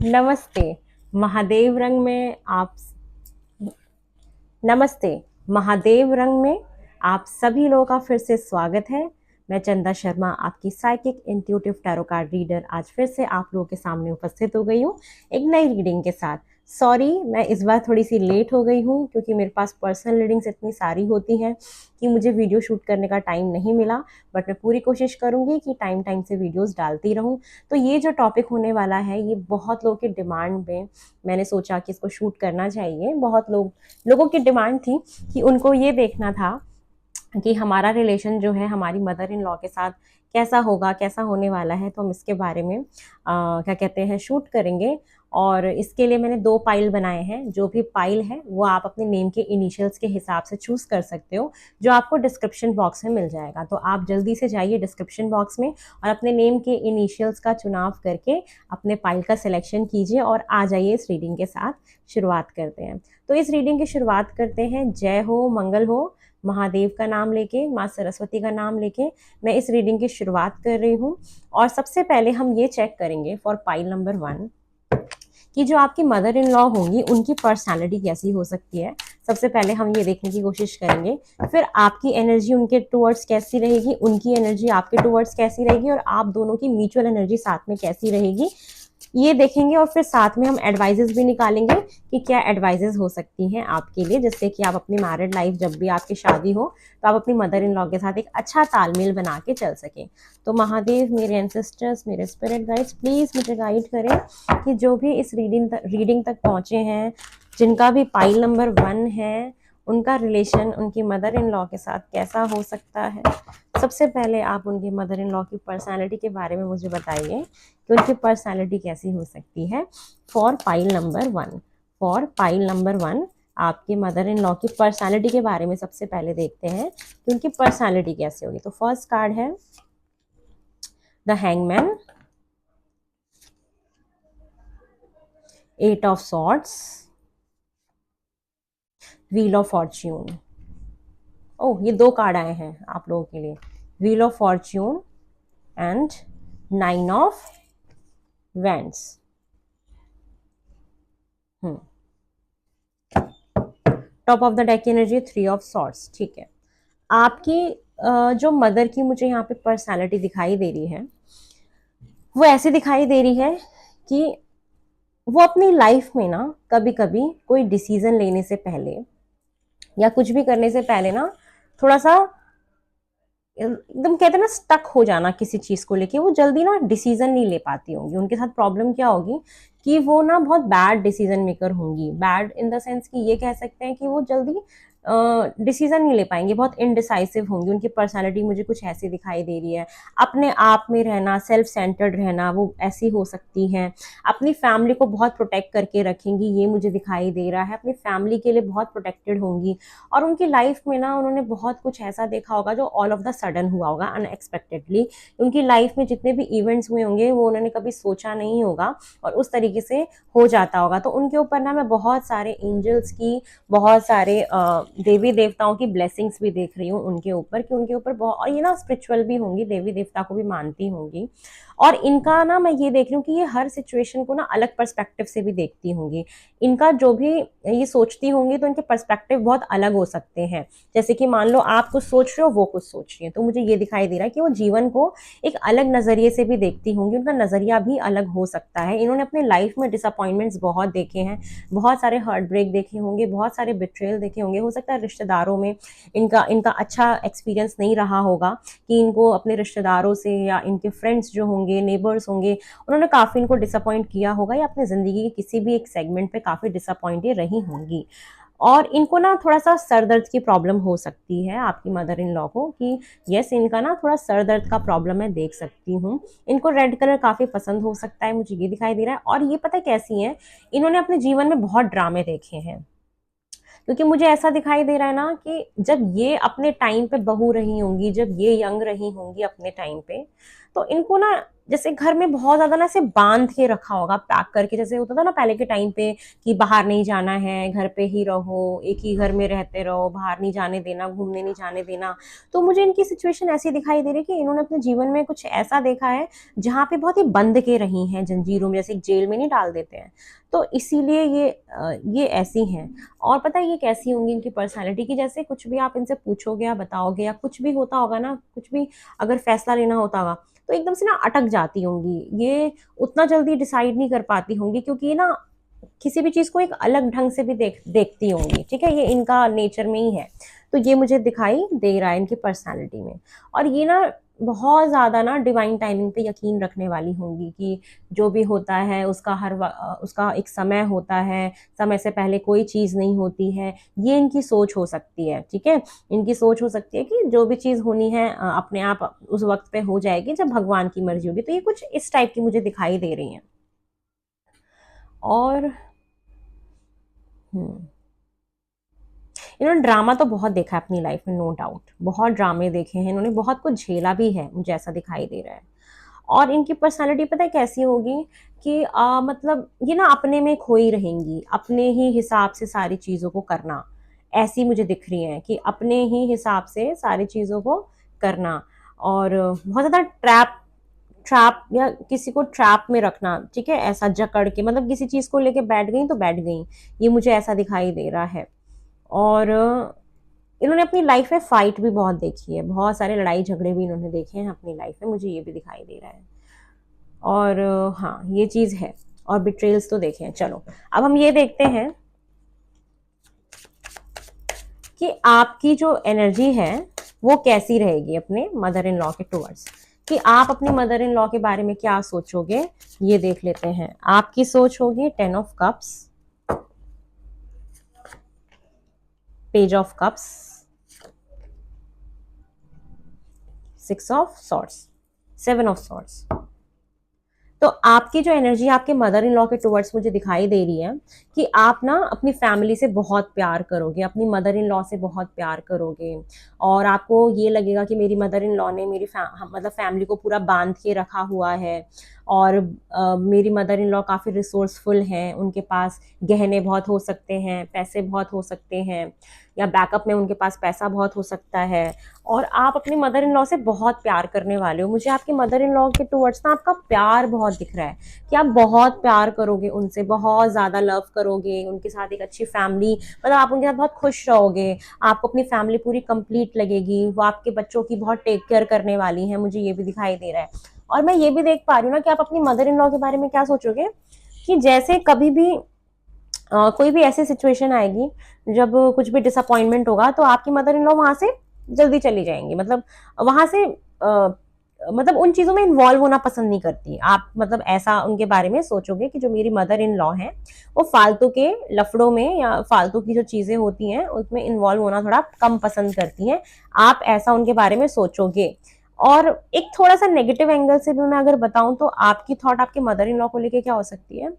नमस्ते। महादेव रंग में आप नमस्ते। महादेव रंग में आप सभी लोगों का फिर से स्वागत है। मैं चंदा शर्मा, आपकी psychic intuitive tarot card reader, आज फिर से आप लोगों के सामने उपस्थित हो गई हूँ एक नई रीडिंग के साथ। सॉरी, मैं इस बार थोड़ी सी लेट हो गई हूँ क्योंकि मेरे पास पर्सनल रीडिंग्स इतनी सारी होती हैं कि मुझे वीडियो शूट करने का टाइम नहीं मिला। बट मैं पूरी कोशिश करूँगी कि टाइम टाइम से वीडियोस डालती रहूँ। तो ये जो टॉपिक होने वाला है, ये बहुत लोगों की डिमांड में मैंने सोचा कि इसको शूट करना चाहिए। बहुत लोगों की डिमांड थी कि उनको ये देखना था कि हमारा रिलेशन जो है हमारी मदर इन लॉ के साथ कैसा होगा, कैसा होने वाला है। तो हम इसके बारे में क्या कहते हैं, शूट करेंगे। और इसके लिए मैंने 2 पाइल बनाए हैं। जो भी पाइल है वो आप अपने नेम के इनिशियल्स के हिसाब से चूज कर सकते हो, जो आपको डिस्क्रिप्शन बॉक्स में मिल जाएगा। तो आप जल्दी से जाइए डिस्क्रिप्शन बॉक्स में और अपने नेम के इनिशियल्स का चुनाव करके अपने पाइल का सिलेक्शन कीजिए और आ जाइए। इस रीडिंग के साथ शुरुआत करते हैं। तो इस रीडिंग की शुरुआत करते हैं। जय हो, मंगल हो, महादेव का नाम लेके, माँ सरस्वती का नाम लेके मैं इस रीडिंग की शुरुआत कर रही हूँ। और सबसे पहले हम ये चेक करेंगे फॉर पाइल नंबर 1 कि जो आपकी मदर इन लॉ होंगी उनकी पर्सनालिटी कैसी हो सकती है। सबसे पहले हम ये देखने की कोशिश करेंगे, फिर आपकी एनर्जी उनके टुवर्ड्स कैसी रहेगी, उनकी एनर्जी आपके टुवर्ड्स कैसी रहेगी और आप दोनों की म्यूचुअल एनर्जी साथ में कैसी रहेगी, ये देखेंगे। और फिर साथ में हम एडवाइजेस भी निकालेंगे कि क्या एडवाइजेस हो सकती हैं आपके लिए, जिससे कि आप अपनी मैरिड लाइफ, जब भी आपकी शादी हो तो आप अपनी मदर इन लॉ के साथ एक अच्छा तालमेल बना के चल सकें। तो महादेव, मेरे एंसेस्टर्स, मेरे स्पिरिट गाइड्स, प्लीज मुझे गाइड करें कि जो भी इस रीडिंग तक पहुंचे हैं, जिनका भी पाइल नंबर 1 है, उनका रिलेशन उनकी मदर इन लॉ के साथ कैसा हो सकता है। सबसे पहले आप उनकी मदर इन लॉ की पर्सनालिटी के बारे में मुझे बताइए कि उनकी पर्सनालिटी कैसी हो सकती है for pile number 1। For pile number 1 आपके मदर इन लॉ की पर्सनालिटी के बारे में सबसे पहले देखते हैं कि उनकी पर्सनालिटी कैसी होगी। तो फर्स्ट कार्ड है the hangman, 8 of swords, wheel of fortune. Oh, ये 2 कार्ड आए हैं आप लोगों के लिए, wheel of fortune and 9 of wands. Top of the deck energy 3 of swords. ठीक है, आपकी जो मदर की मुझे यहाँ पे पर्सनालिटी दिखाई दे रही है, वो ऐसी दिखाई दे रही है कि वो अपनी लाइफ में ना कभी कभी कोई डिसीजन लेने से पहले या कुछ भी करने से पहले ना थोड़ा सा एकदम कहते हैं ना स्टक हो जाना किसी चीज को लेके, वो जल्दी ना डिसीजन नहीं ले पाती होंगी। उनके साथ प्रॉब्लम क्या होगी कि वो ना बहुत बैड डिसीजन मेकर होंगी। बैड इन द सेंस कि ये कह सकते हैं कि वो जल्दी डिसीजन नहीं ले पाएंगे, बहुत इनडिसाइसिव होंगी। उनकी पर्सनालिटी मुझे कुछ ऐसी दिखाई दे रही है। अपने आप में रहना, सेल्फ सेंटर्ड रहना, वो ऐसी हो सकती हैं। अपनी फैमिली को बहुत प्रोटेक्ट करके रखेंगी, ये मुझे दिखाई दे रहा है। अपनी फैमिली के लिए बहुत प्रोटेक्टेड होंगी। और उनकी लाइफ में ना उन्होंने बहुत कुछ ऐसा देखा होगा जो ऑल ऑफ द सडन हुआ होगा, अनएक्सपेक्टेडली। उनकी लाइफ में जितने भी इवेंट्स हुए होंगे वो उन्होंने कभी सोचा नहीं होगा और उस तरीके से हो जाता होगा। तो उनके ऊपर ना मैं बहुत सारे एंजल्स की, बहुत सारे देवी देवताओं की ब्लेसिंग्स भी देख रही हूँ उनके ऊपर, कि उनके ऊपर बहुत, और ये ना स्पिरिचुअल भी होंगी, देवी देवता को भी मानती होंगी। और इनका ना मैं ये देख रही हूँ कि ये हर सिचुएशन को ना अलग पर्सपेक्टिव से भी देखती होंगी। इनका जो भी ये सोचती होंगी तो इनके पर्सपेक्टिव बहुत अलग हो सकते हैं। जैसे कि मान लो आप कुछ सोच रहे हो, वो कुछ सोच रही है, तो मुझे ये दिखाई दे रहा है कि वो जीवन को एक अलग नजरिए से भी देखती होंगी। उनका नजरिया भी अलग हो सकता है। इन्होंने अपने लाइफ में डिसअपॉइंटमेंट्स बहुत देखे हैं, बहुत सारे हार्ट ब्रेक देखे होंगे, बहुत सारे बिट्रेयल देखे होंगे। हो सकता है रिश्तेदारों में इनका इनका अच्छा एक्सपीरियंस नहीं रहा होगा, कि इनको अपने रिश्तेदारों से या इनके फ्रेंड्स जो होंगे, नेबर्स होंगे, उन्होंने काफ़ी इनको डिसअपॉइंट किया होगा, या अपनी ज़िंदगी के किसी भी एक सेगमेंट पे काफ़ी डिसअपॉइंटेड रही होंगी। और इनको ना थोड़ा सा सर दर्द की प्रॉब्लम हो सकती है आपकी मदर इन लॉ को, कि यस, इनका ना थोड़ा सर दर्द का प्रॉब्लम मैं देख सकती हूँ। इनको रेड कलर काफ़ी पसंद हो सकता है, मुझे ये दिखाई दे रहा है। और ये पता है कैसी हैं, इन्होंने अपने जीवन में बहुत ड्रामे देखे हैं। क्योंकि मुझे ऐसा दिखाई दे रहा है ना कि जब ये अपने टाइम पे बहू रही होंगी, जब ये यंग रही होंगी अपने टाइम पे, तो इनको ना जैसे घर में बहुत ज्यादा ना ऐसे बांध के रखा होगा, पैक करके, जैसे होता था ना पहले के टाइम पे कि बाहर नहीं जाना है, घर पे ही रहो, एक ही घर में रहते रहो, बाहर नहीं जाने देना, घूमने नहीं जाने देना। तो मुझे इनकी सिचुएशन ऐसी दिखाई दे रही है कि इन्होंने अपने जीवन में कुछ ऐसा देखा है जहाँ पे बहुत ही बंद के रही हैं जंजीरों में, जैसे एक जेल में नहीं डाल देते हैं। तो इसीलिए ये ऐसी हैं। और पता है ये कैसी होंगी इनकी पर्सनैलिटी की, जैसे कुछ भी आप इनसे पूछोगे या बताओगे या कुछ भी होता होगा ना, कुछ भी अगर फैसला लेना होता होगा तो एकदम से ना अटक जाती होंगी ये, उतना जल्दी डिसाइड नहीं कर पाती होंगी, क्योंकि ये ना किसी भी चीज को एक अलग ढंग से भी देखती होंगी। ठीक है, ये इनका नेचर में ही है। तो ये मुझे दिखाई दे रहा है इनकी पर्सनालिटी में। और ये ना बहुत ज्यादा ना डिवाइन टाइमिंग पे यकीन रखने वाली होंगी कि जो भी होता है उसका उसका एक समय होता है, समय से पहले कोई चीज नहीं होती है। ये इनकी सोच हो सकती है। ठीक है, इनकी सोच हो सकती है कि जो भी चीज होनी है अपने आप उस वक्त पे हो जाएगी जब भगवान की मर्जी होगी। तो ये कुछ इस टाइप की मुझे दिखाई दे रही हैं। और हम्म इन्होंने ड्रामा तो बहुत देखा है अपनी लाइफ में, नो डाउट, बहुत ड्रामे देखे हैं इन्होंने, बहुत कुछ झेला भी है, मुझे ऐसा दिखाई दे रहा है। और इनकी पर्सनालिटी पता है कैसी होगी कि मतलब ये ना अपने में खोई रहेंगी, अपने ही हिसाब से सारी चीजों को करना, ऐसी मुझे दिख रही है कि अपने ही हिसाब से सारी चीजों को करना। और बहुत ज्यादा ट्रैप ट्रैप या किसी को ट्रैप में रखना। ठीक है, ऐसा जकड़ के, मतलब किसी चीज को लेके बैठ गई तो बैठ गई, ये मुझे ऐसा दिखाई दे रहा है। और इन्होंने अपनी लाइफ में फाइट भी बहुत देखी है, बहुत सारे लड़ाई झगड़े भी इन्होंने देखे हैं अपनी लाइफ में, मुझे ये भी दिखाई दे रहा है। और हाँ ये चीज है। और बिट्रेल्स तो देखे हैं। चलो अब हम ये देखते हैं कि आपकी जो एनर्जी है वो कैसी रहेगी अपने मदर इन लॉ के टुवर्ड्स, कि आप अपनी मदर इन लॉ के बारे में क्या सोचोगे, ये देख लेते हैं। आपकी सोच होगी 10 of cups, page of cups, 6 of swords, 7 of swords. तो आपकी जो एनर्जी आपके मदर इन लॉ के टुवर्ड्स मुझे दिखाई दे रही है कि आप ना अपनी फैमिली से बहुत प्यार करोगे, अपनी मदर इन लॉ से बहुत प्यार करोगे। और आपको ये लगेगा कि मेरी मदर इन लॉ ने मेरी मतलब फैमिली को पूरा बांध के रखा हुआ है। और मेरी मदर इन लॉ काफ़ी रिसोर्सफुल हैं, उनके पास गहने बहुत हो सकते हैं, पैसे बहुत हो सकते हैं, या बैकअप में उनके पास पैसा बहुत हो सकता है। और आप अपनी मदर इन लॉ से बहुत प्यार करने वाले हो, मुझे आपकी मदर इन लॉ के टुवर्ड्स ना आपका प्यार बहुत दिख रहा है कि आप बहुत प्यार करोगे उनसे, बहुत ज़्यादा लव करोगे उनके साथ, एक अच्छी फैमिली, मतलब आप उनके साथ बहुत खुश रहोगे, आपको अपनी फैमिली पूरी कंप्लीट लगेगी, वो आपके बच्चों की बहुत टेक केयर करने वाली है, मुझे ये भी दिखाई दे रहा है। और मैं ये भी देख पा रही हूँ ना कि आप अपनी मदर इन लॉ के बारे में क्या सोचोगे, कि जैसे कभी भी कोई भी ऐसी सिचुएशन आएगी जब कुछ भी डिसअपॉइंटमेंट होगा तो आपकी मदर इन लॉ वहां से जल्दी चली जाएंगी, मतलब वहां से मतलब उन चीजों में इन्वॉल्व होना पसंद नहीं करती आप, मतलब ऐसा उनके बारे में सोचोगे कि जो मेरी मदर इन लॉ है वो फालतू के लफड़ों में या फालतू की जो चीजें होती हैं उसमें इन्वॉल्व होना थोड़ा कम पसंद करती हैं, आप ऐसा उनके बारे में सोचोगे। और एक थोड़ा सा नेगेटिव एंगल से भी मैं अगर बताऊं तो आपकी थॉट आपके मदर इन लॉ को लेके क्या हो सकती है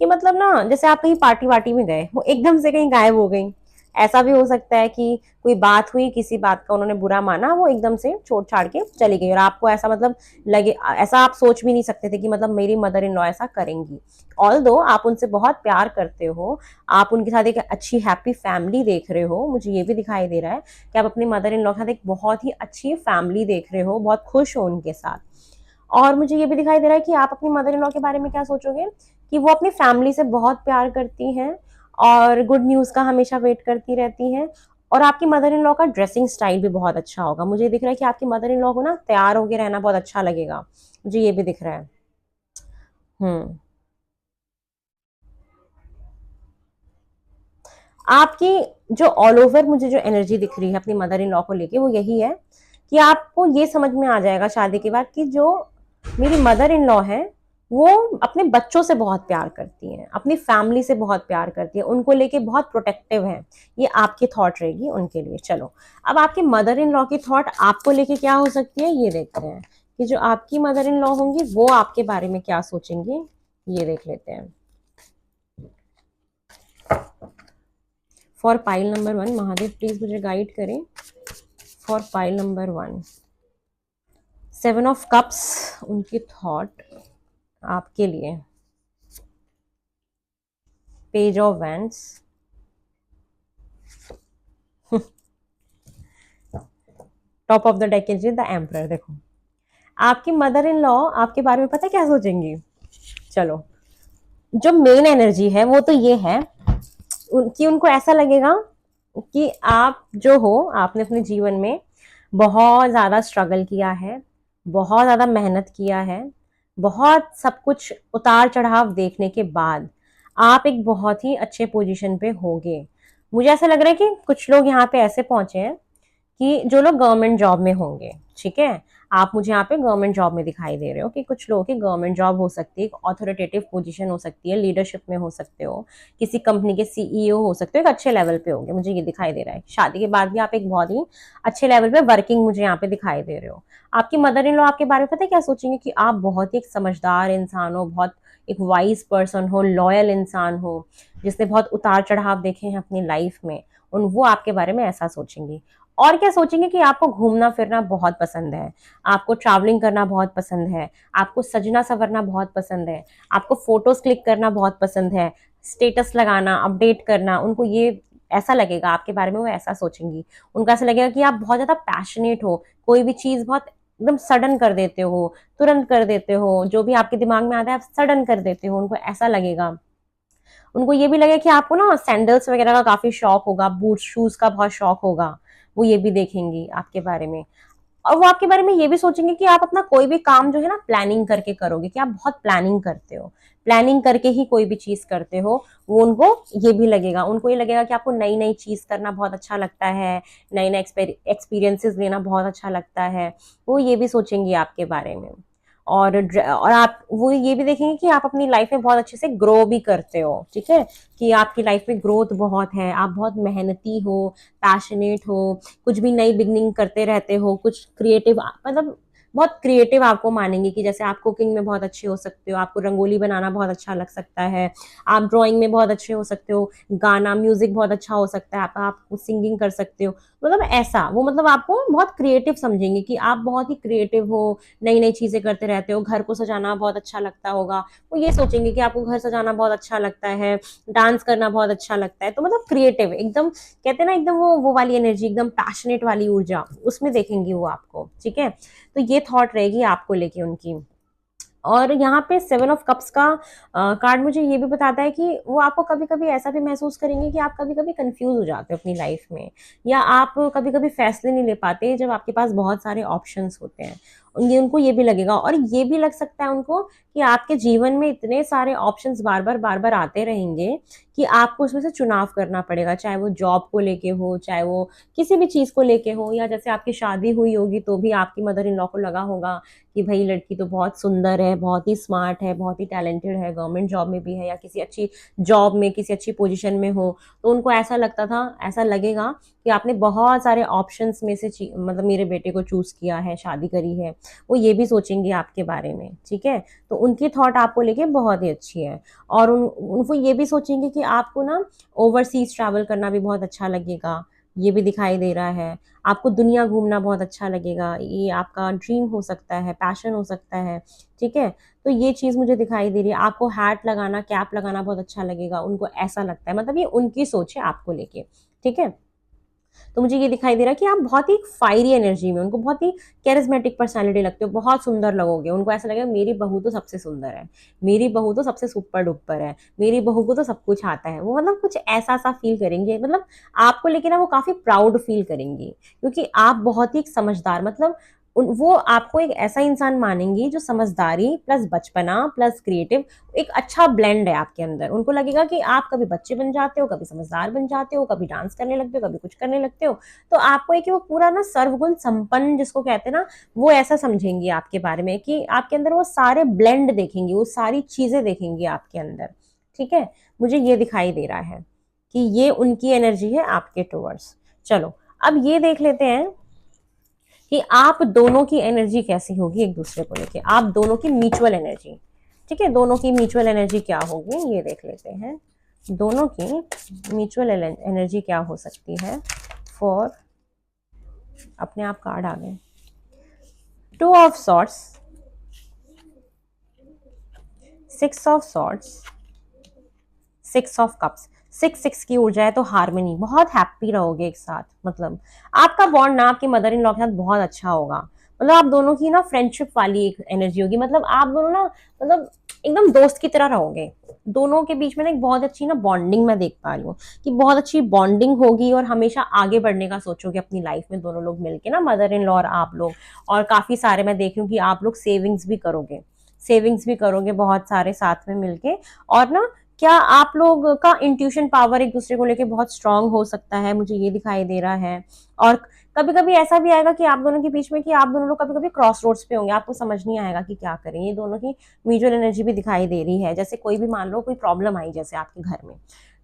कि मतलब ना जैसे आप कहीं पार्टी वार्टी में गए, वो एकदम से कहीं गायब हो गई। ऐसा भी हो सकता है कि कोई बात हुई, किसी बात का उन्होंने बुरा माना, वो एकदम से छोड़ छाड़ के चली गई, और आपको ऐसा मतलब लगे, ऐसा आप सोच भी नहीं सकते थे कि मतलब मेरी मदर इन लॉ ऐसा करेंगी। ऑल्दो आप उनसे बहुत प्यार करते हो, आप उनके साथ एक अच्छी हैप्पी फैमिली देख रहे हो, मुझे ये भी दिखाई दे रहा है कि आप अपनी मदर इन लॉ के साथ एक बहुत ही अच्छी फैमिली देख रहे हो, बहुत खुश हो उनके साथ। और मुझे ये भी दिखाई दे रहा है कि आप अपनी मदर इन लॉ के बारे में क्या सोचोगे, कि वो अपनी फैमिली से बहुत प्यार करती हैं और गुड न्यूज़ का हमेशा वेट करती रहती हैं। और आपकी मदर इन लॉ का ड्रेसिंग स्टाइल भी बहुत अच्छा होगा, मुझे दिख रहा है कि आपकी मदर इन लॉ को ना तैयार होकर रहना बहुत अच्छा लगेगा, मुझे ये भी दिख रहा है। हम्म आपकी जो ऑल ओवर मुझे जो एनर्जी दिख रही है अपनी मदर इन लॉ को लेके वो यही है कि आपको ये समझ में आ जाएगा शादी के बाद कि जो मेरी मदर इन लॉ है वो अपने बच्चों से बहुत प्यार करती हैं, अपनी फैमिली से बहुत प्यार करती है, उनको लेके बहुत प्रोटेक्टिव है। ये आपकी थॉट रहेगी उनके लिए। चलो अब आपकी मदर इन लॉ की थॉट आपको लेके क्या हो सकती है ये देखते हैं, कि जो आपकी मदर इन लॉ होंगी वो आपके बारे में क्या सोचेंगे, ये देख लेते हैं। For pile number 1 Mahadev please मुझे गाइड करें। For pile number 1 seven of cups, उनकी थॉट आपके लिए। Page of wands, top of the deck is the emperor. देखो आपकी मदर इन लॉ आपके बारे में पता है क्या सोचेंगी। चलो, जो मेन एनर्जी है वो तो ये है कि उनको ऐसा लगेगा कि आप जो हो, आपने अपने जीवन में बहुत ज्यादा स्ट्रगल किया है, बहुत ज्यादा मेहनत किया है, बहुत सब कुछ उतार चढ़ाव देखने के बाद आप एक बहुत ही अच्छे पोजीशन पे होगे। मुझे ऐसा लग रहा है कि कुछ लोग यहाँ पे ऐसे पहुंचे हैं कि जो लोग गवर्नमेंट जॉब में होंगे, ठीक है, आप मुझे यहाँ पे गवर्नमेंट जॉब में दिखाई दे रहे हो कि कुछ लोगों की गवर्नमेंट जॉब हो सकती है, एक ऑथोरिटेटिव पोजीशन हो सकती है, लीडरशिप में हो सकते हो, किसी कंपनी के सीईओ हो सकते हो, एक अच्छे लेवल पे होंगे, मुझे ये दिखाई दे रहा है। शादी के बाद भी आप एक बहुत ही अच्छे लेवल पे वर्किंग मुझे यहाँ पे दिखाई दे रहे हो। आपकी मदर इन लॉ आपके बारे में पता है क्या सोचेंगे कि आप बहुत ही एक समझदार इंसान हो, बहुत एक वाइज पर्सन हो, लॉयल इंसान हो, जिसने बहुत उतार चढ़ाव देखे हैं अपनी लाइफ में, उन वो आपके बारे में ऐसा सोचेंगी। और क्या सोचेंगे कि आपको घूमना फिरना बहुत पसंद है, आपको ट्रैवलिंग करना बहुत पसंद है, आपको सजना संवरना बहुत पसंद है, आपको फोटोज क्लिक करना बहुत पसंद है, स्टेटस लगाना, अपडेट करना, उनको ये ऐसा लगेगा आपके बारे में, वो ऐसा सोचेंगी। उनको ऐसा लगेगा कि आप बहुत ज्यादा पैशनेट हो, कोई भी चीज बहुत एकदम सडन कर देते हो, तुरंत कर देते हो, जो भी आपके दिमाग में आता है आप सडन कर देते हो, उनको ऐसा लगेगा। उनको ये भी लगे कि आपको ना सैंडल्स वगैरह का काफी शौक होगा, बूट शूज का बहुत शौक होगा, वो ये भी देखेंगी आपके बारे में। और वो आपके बारे में ये भी सोचेंगे कि आप अपना कोई भी काम जो है ना प्लानिंग करके करोगे, कि आप बहुत प्लानिंग करते हो, प्लानिंग करके ही कोई भी चीज करते हो। वो उनको ये भी लगेगा, उनको ये लगेगा कि आपको नई नई चीज करना बहुत अच्छा लगता है, नए नए एक्सपीरियंसेस लेना बहुत अच्छा लगता है, वो ये भी सोचेंगी आपके बारे में। और आप वो ये भी देखेंगे कि आप अपनी लाइफ में बहुत अच्छे से ग्रो भी करते हो, ठीक है, कि आपकी लाइफ में ग्रोथ बहुत है, आप बहुत मेहनती हो, पैशनेट हो, कुछ भी नई बिगनिंग करते रहते हो, कुछ क्रिएटिव, मतलब बहुत क्रिएटिव आपको मानेंगे कि जैसे आप कुकिंग में बहुत अच्छे हो सकते हो, आपको रंगोली बनाना बहुत अच्छा लग सकता है, आप ड्राइंग में बहुत अच्छे हो सकते हो, गाना म्यूजिक बहुत अच्छा हो सकता है, आप सिंगिंग कर सकते हो, मतलब ऐसा वो, मतलब आपको बहुत क्रिएटिव समझेंगे कि आप बहुत ही क्रिएटिव हो, नई नई चीजें करते रहते हो, घर को सजाना बहुत अच्छा लगता होगा, वो ये सोचेंगे कि आपको घर सजाना बहुत अच्छा लगता है, डांस करना बहुत अच्छा लगता है, तो मतलब क्रिएटिव एकदम, कहते हैं ना एकदम वो वाली एनर्जी, एकदम पैशनेट वाली ऊर्जा उसमें देखेंगी वो आपको, ठीक है। तो ये थॉट रहेगी आपको लेके उनकी। और यहाँ पे सेवन ऑफ कप्स का कार्ड मुझे ये भी बताता है कि वो आपको कभी कभी ऐसा भी महसूस करेंगे कि आप कभी कभी कंफ्यूज हो जाते हो अपनी लाइफ में, या आप कभी कभी फैसले नहीं ले पाते जब आपके पास बहुत सारे ऑप्शंस होते हैं। ये उनको ये भी लगेगा, और ये भी लग सकता है उनको कि आपके जीवन में इतने सारे ऑप्शंस बार बार आते रहेंगे कि आपको उसमें से चुनाव करना पड़ेगा, चाहे वो जॉब को लेके हो, चाहे वो किसी भी चीज को लेके हो, या जैसे आपकी शादी हुई होगी तो भी आपकी मदर इन लॉ को लगा होगा कि भाई लड़की तो बहुत सुंदर है, बहुत ही स्मार्ट है, बहुत ही टैलेंटेड है, गवर्नमेंट जॉब में भी है, या किसी अच्छी जॉब में किसी अच्छी पोजीशन में हो, तो उनको ऐसा लगता था, ऐसा लगेगा कि आपने बहुत सारे ऑप्शंस में से मतलब मेरे बेटे को चूज किया है, शादी करी है, वो ये भी सोचेंगे आपके बारे में, ठीक है। तो उनकी थॉट आपको लेके बहुत ही अच्छी है। और उनको ये भी सोचेंगे कि आपको ना ओवरसीज ट्रैवल करना भी बहुत अच्छा लगेगा, ये भी दिखाई दे रहा है। आपको दुनिया घूमना बहुत अच्छा लगेगा, ये आपका ड्रीम हो सकता है, पैशन हो सकता है, ठीक है। तो ये चीज मुझे दिखाई दे रही है। आपको हैट लगाना, कैप लगाना बहुत अच्छा लगेगा, उनको ऐसा लगता है, मतलब ये उनकी सोच है आपको लेके, ठीक है। तो मुझे ये दिखाई दे रहा है कि आप बहुत ही फायरी एनर्जी में, उनको बहुत ही कैरिज्मेटिक पर्सनालिटी लगते हो, बहुत सुंदर लगोगे, उनको ऐसा लगेगा मेरी बहू तो सबसे सुंदर है, मेरी बहू तो सबसे सुपर डुपर है, मेरी बहू को तो सब कुछ आता है, वो मतलब कुछ ऐसा सा फील करेंगे, मतलब आपको लेके ना वो काफी प्राउड फील करेंगी, क्योंकि आप बहुत ही समझदार, मतलब वो आपको एक ऐसा इंसान मानेंगी जो समझदारी प्लस बचपना प्लस क्रिएटिव, एक अच्छा ब्लेंड है आपके अंदर। उनको लगेगा कि आप कभी बच्चे बन जाते हो, कभी समझदार बन जाते हो, कभी डांस करने लगते हो, कभी कुछ करने लगते हो, तो आपको एक वो पूरा ना सर्वगुण संपन्न जिसको कहते हैं ना, वो ऐसा समझेंगी आपके बारे में कि आपके अंदर वो सारे ब्लेंड देखेंगी, वो सारी चीजें देखेंगी आपके अंदर, ठीक है। मुझे ये दिखाई दे रहा है कि ये उनकी एनर्जी है आपके टुवर्ड्स। चलो अब ये देख लेते हैं कि आप दोनों की एनर्जी कैसी होगी एक दूसरे को लेके, आप दोनों की म्यूचुअल एनर्जी, ठीक है, दोनों की म्यूचुअल एनर्जी क्या होगी ये देख लेते हैं। दोनों की म्यूचुअल एनर्जी क्या हो सकती है फॉर, अपने आप कार्ड आ गए, two of swords, six of swords, six of cups. Six six की ऊर्जा है तो हार्मनी, बहुत हैप्पी रहोगे एक साथ। मतलब आपका बॉन्ड ना आपकी मदर इन लॉ के साथ बहुत अच्छा होगा। मतलब आप दोनों की ना फ्रेंडशिप वाली एक एनर्जी होगी। मतलब आप दोनों ना मतलब एकदम दोस्त की तरह रहोगे। दोनों के बीच में ना एक बहुत अच्छी ना बॉन्डिंग मैं देख पा रही हूँ कि बहुत अच्छी बॉन्डिंग होगी और हमेशा आगे बढ़ने का सोचोगे अपनी लाइफ में दोनों लोग मिलके ना, मदर इन लॉ और आप लोग। और काफी सारे मैं देख रही हूँ कि आप लोग सेविंग्स भी करोगे, सेविंग्स भी करोगे बहुत सारे साथ में मिलके। और ना क्या आप लोग का इंट्यूशन पावर एक दूसरे को लेके बहुत स्ट्रांग हो सकता है, मुझे ये दिखाई दे रहा है। और कभी कभी ऐसा भी आएगा कि आप दोनों के बीच में कि आप दोनों लोग कभी कभी क्रॉस रोड्स पे होंगे, आपको समझ नहीं आएगा कि क्या करें। ये दोनों की म्यूचुअल एनर्जी भी दिखाई दे रही है। जैसे कोई भी मान लो कोई प्रॉब्लम आई जैसे आपके घर में,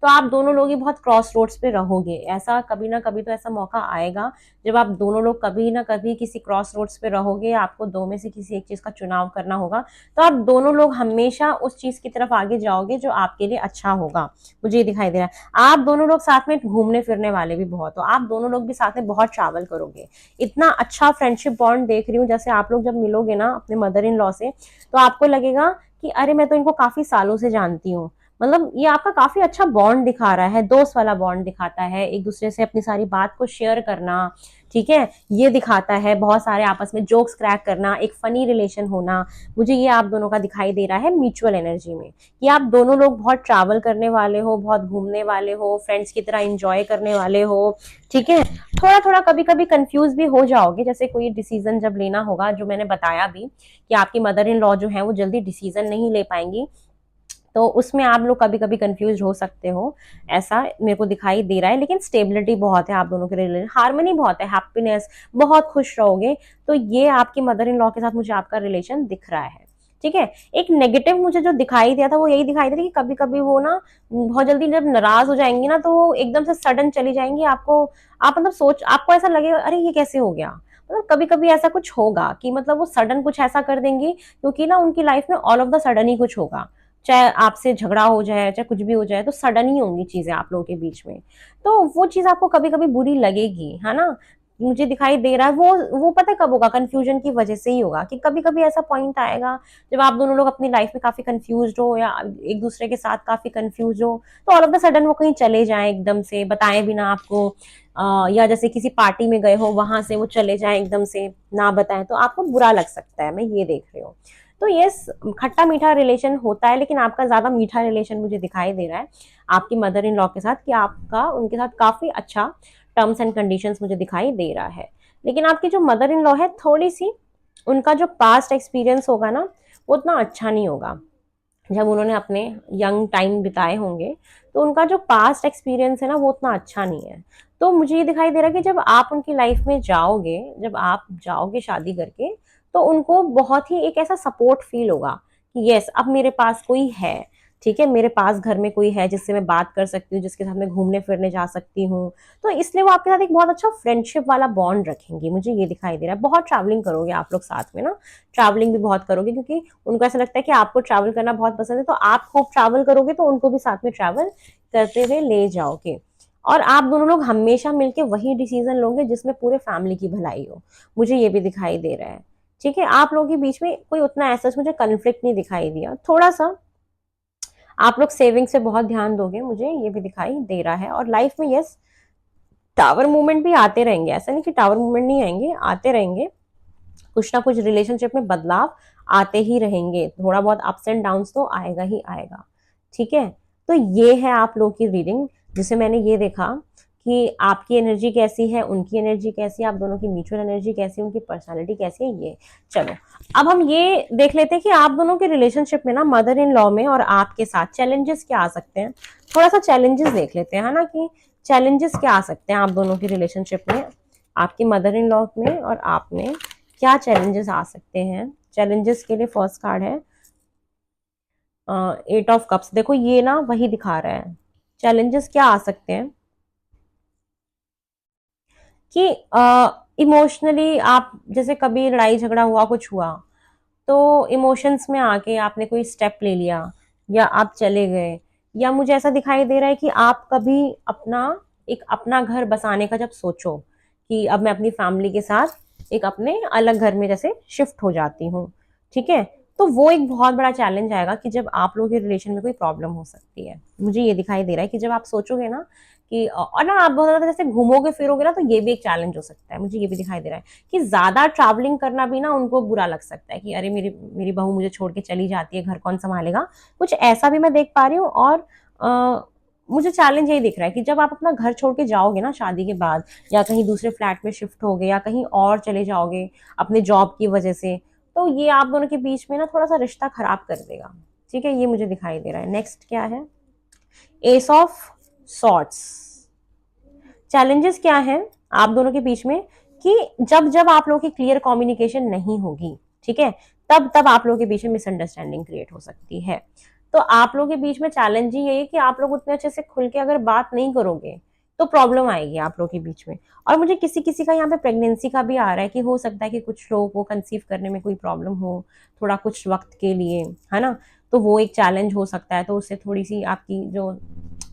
तो आप दोनों लोग ही बहुत क्रॉस रोड्स पे रहोगे। ऐसा कभी ना कभी तो ऐसा मौका आएगा जब आप दोनों लोग कभी ना कभी किसी क्रॉस रोड्स पे रहोगे, आपको दो में से किसी एक चीज का चुनाव करना होगा। तो आप दोनों लोग हमेशा उस चीज की तरफ आगे जाओगे जो आपके लिए अच्छा होगा, मुझे ये दिखाई दे रहा है। आप दोनों लोग साथ में घूमने फिरने वाले भी बहुत हो, आप दोनों लोग भी साथ में बहुत ट्रैवल करोगे। इतना अच्छा फ्रेंडशिप बॉन्ड देख रही हूँ। जैसे आप लोग जब मिलोगे ना अपने मदर इन लॉ से, तो आपको लगेगा कि अरे मैं तो इनको काफी सालों से जानती हूँ। मतलब ये आपका काफी अच्छा बॉन्ड दिखा रहा है, दोस्त वाला बॉन्ड दिखाता है, एक दूसरे से अपनी सारी बात को शेयर करना। ठीक है, ये दिखाता है बहुत सारे आपस में जोक्स क्रैक करना, एक फनी रिलेशन होना। मुझे ये आप दोनों का दिखाई दे रहा है म्यूचुअल एनर्जी में कि आप दोनों लोग बहुत ट्रैवल करने वाले हो, बहुत घूमने वाले हो, फ्रेंड्स की तरह एंजॉय करने वाले हो। ठीक है, थोड़ा थोड़ा कभी कभी कंफ्यूज भी हो जाओगे, जैसे कोई डिसीजन जब लेना होगा, जो मैंने बताया भी कि आपकी मदर इन लॉ जो है वो जल्दी डिसीजन नहीं ले पाएंगी, तो उसमें आप लोग कभी कभी कंफ्यूज हो सकते हो, ऐसा मेरे को दिखाई दे रहा है। लेकिन स्टेबिलिटी बहुत है आप दोनों के रिलेशन, हार्मनी बहुत है, हैप्पीनेस, बहुत खुश रहोगे। तो ये आपकी मदर इन लॉ के साथ मुझे आपका रिलेशन दिख रहा है। ठीक है, एक नेगेटिव मुझे जो दिखाई दिया था वो यही दिखाई दे रहा है कि कभी कभी वो ना बहुत जल्दी जब नाराज हो जाएंगी ना, तो वो एकदम से सडन चली जाएंगी। आपको आप मतलब सोच आपको ऐसा लगेगा अरे ये कैसे हो गया। मतलब कभी कभी ऐसा कुछ होगा कि मतलब वो सडन कुछ ऐसा कर देंगी, क्योंकि ना उनकी लाइफ में ऑल ऑफ द सडन ही कुछ होगा। चाहे आपसे झगड़ा हो जाए, चाहे कुछ भी हो जाए, तो सडन ही होंगी चीजें आप लोगों के बीच में। तो वो चीज आपको कभी कभी बुरी लगेगी, है ना। मुझे दिखाई दे रहा है वो पता है कब होगा, कंफ्यूजन की वजह से ही होगा कि कभी कभी ऐसा पॉइंट आएगा जब आप दोनों लोग अपनी लाइफ में काफी कंफ्यूज हो या एक दूसरे के साथ काफी कंफ्यूज हो, तो ऑल ऑफ द सडन वो कहीं चले जाएं एकदम से बताएं बिना आपको। या जैसे किसी पार्टी में गए हो वहां से वो चले जाएं एकदम से ना बताएं, तो आपको बुरा लग सकता है, मैं ये देख रही हूँ। तो यस, खट्टा मीठा रिलेशन होता है, लेकिन आपका ज्यादा मीठा रिलेशन मुझे दिखाई दे रहा है आपकी मदर इन लॉ के साथ, कि आपका उनके साथ काफी अच्छा टर्म्स एंड कंडीशंस मुझे दिखाई दे रहा है। लेकिन आपकी जो मदर इन लॉ है थोड़ी सी, उनका जो पास्ट एक्सपीरियंस होगा ना वो उतना अच्छा नहीं होगा। जब उन्होंने अपने यंग टाइम बिताए होंगे, तो उनका जो पास्ट एक्सपीरियंस है ना वो उतना अच्छा नहीं है। तो मुझे ये दिखाई दे रहा है कि जब आप उनकी लाइफ में जाओगे, जब आप जाओगे शादी करके, तो उनको बहुत ही एक ऐसा सपोर्ट फील होगा कि यस अब मेरे पास कोई है। ठीक है, मेरे पास घर में कोई है जिससे मैं बात कर सकती हूँ, जिसके साथ मैं घूमने फिरने जा सकती हूँ। तो इसलिए वो आपके साथ एक बहुत अच्छा फ्रेंडशिप वाला बॉन्ड रखेंगी, मुझे ये दिखाई दे रहा है। बहुत ट्रैवलिंग करोगे आप लोग साथ में ना, ट्रैवलिंग भी बहुत करोगे, क्योंकि उनको ऐसा लगता है कि आपको ट्रैवल करना बहुत पसंद है, तो आप खूब ट्रैवल करोगे तो उनको भी साथ में ट्रैवल करते हुए ले जाओगे। और आप दोनों लोग हमेशा मिलके वही डिसीजन लोगे जिसमें पूरे फैमिली की भलाई हो, मुझे ये भी दिखाई दे रहा है। ठीक है, आप लोगों के बीच में कोई उतना ऐसा मुझे कन्फ्लिक्ट नहीं दिखाई दिया। थोड़ा सा आप लोग सेविंग से बहुत ध्यान दोगे, मुझे ये भी दिखाई दे रहा है। और लाइफ में यस टावर मूवमेंट भी आते रहेंगे, ऐसा नहीं कि टावर मूवमेंट नहीं आएंगे, आते रहेंगे। कुछ ना कुछ रिलेशनशिप में बदलाव आते ही रहेंगे, थोड़ा बहुत अप्स एंड डाउन्स तो आएगा ही आएगा। ठीक है, तो ये है आप लोग की रीडिंग, जिसे मैंने ये देखा कि आपकी एनर्जी कैसी है, उनकी एनर्जी कैसी है, आप दोनों की म्यूचुअल एनर्जी कैसी है, उनकी पर्सनालिटी कैसी है। ये चलो अब हम ये देख लेते हैं कि आप दोनों के रिलेशनशिप में ना मदर इन लॉ में और आपके साथ चैलेंजेस क्या आ सकते हैं। थोड़ा सा चैलेंजेस देख लेते हैं, है ना, कि चैलेंजेस क्या आ सकते हैं आप दोनों की रिलेशनशिप में, आपकी मदर इन लॉ में और आप में क्या चैलेंजेस आ सकते हैं। चैलेंजेस के लिए फर्स्ट कार्ड है एट ऑफ कप्स। देखो ये ना वही दिखा रहा है, चैलेंजेस क्या आ सकते हैं कि इमोशनली आप जैसे कभी लड़ाई झगड़ा हुआ, कुछ हुआ, तो इमोशंस में आके आपने कोई स्टेप ले लिया या आप चले गए। या मुझे ऐसा दिखाई दे रहा है कि आप कभी अपना एक अपना घर बसाने का जब सोचो कि अब मैं अपनी फैमिली के साथ एक अपने अलग घर में जैसे शिफ्ट हो जाती हूँ, ठीक है। तो वो एक बहुत बड़ा चैलेंज आएगा कि जब आप लोगों के रिलेशन में कोई प्रॉब्लम हो सकती है। मुझे ये दिखाई दे रहा है कि जब आप सोचोगे ना कि और ना आप बहुत ज्यादा जैसे घूमोगे फिरोगे ना, तो ये भी एक चैलेंज हो सकता है। मुझे ये भी दिखाई दे रहा है कि ज्यादा ट्रैवलिंग करना भी ना उनको बुरा लग सकता है कि अरे मेरी मेरी बहू मुझे छोड़ के चली जाती है, घर कौन संभालेगा, कुछ ऐसा भी मैं देख पा रही हूँ। और मुझे चैलेंज यही दिख रहा है कि जब आप अपना घर छोड़ के जाओगे ना शादी के बाद, या कहीं दूसरे फ्लैट में शिफ्ट होगे, या कहीं और चले जाओगे अपने जॉब की वजह से, तो ये आप दोनों के बीच में ना थोड़ा सा रिश्ता खराब कर देगा, ठीक है। ये मुझे दिखाई दे रहा है। नेक्स्ट क्या है, एस ऑफ सॉर्ट्स। चैलेंजेस क्या है आप दोनों के बीच में कि जब जब आप लोगों की क्लियर कम्युनिकेशन नहीं होगी, ठीक है, तब तब आप लोगों के बीच में मिसअंडरस्टैंडिंग क्रिएट हो सकती है। तो आप लोगों के बीच में चैलेंज ही है कि आप लोग उतने अच्छे से खुल के अगर बात नहीं करोगे तो प्रॉब्लम आएगी आप लोगों के बीच में। और मुझे किसी किसी का यहाँ पे प्रेगनेंसी का भी आ रहा है कि हो सकता है कि कुछ लोगों को कंसीव करने में कोई प्रॉब्लम हो थोड़ा कुछ वक्त के लिए, है ना। तो वो एक चैलेंज हो सकता है। तो उससे थोड़ी सी आपकी जो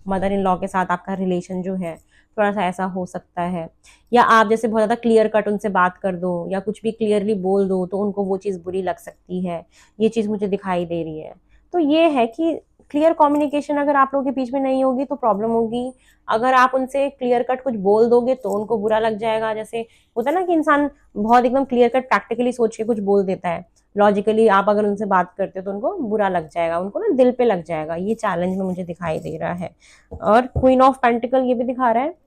मदर इन लॉ के साथ आपका रिलेशन जो है थोड़ा सा ऐसा हो सकता है। या आप जैसे बहुत ज्यादा क्लियर कट उनसे बात कर दो या कुछ भी क्लियरली बोल दो तो उनको वो चीज बुरी लग सकती है। ये चीज मुझे दिखाई दे रही है। तो ये है कि क्लियर कम्युनिकेशन अगर आप लोगों के बीच में नहीं होगी तो प्रॉब्लम होगी। अगर आप उनसे क्लियर कट कुछ बोल दोगे तो उनको बुरा लग जाएगा। जैसे होता है ना कि इंसान बहुत एकदम क्लियर कट प्रैक्टिकली सोच के कुछ बोल देता है, लॉजिकली आप अगर उनसे बात करते हो तो उनको बुरा लग जाएगा, उनको ना दिल पे लग जाएगा। ये चैलेंज में मुझे दिखाई दे रहा है। और क्वीन ऑफ पेंटिकल ये भी दिखा रहा है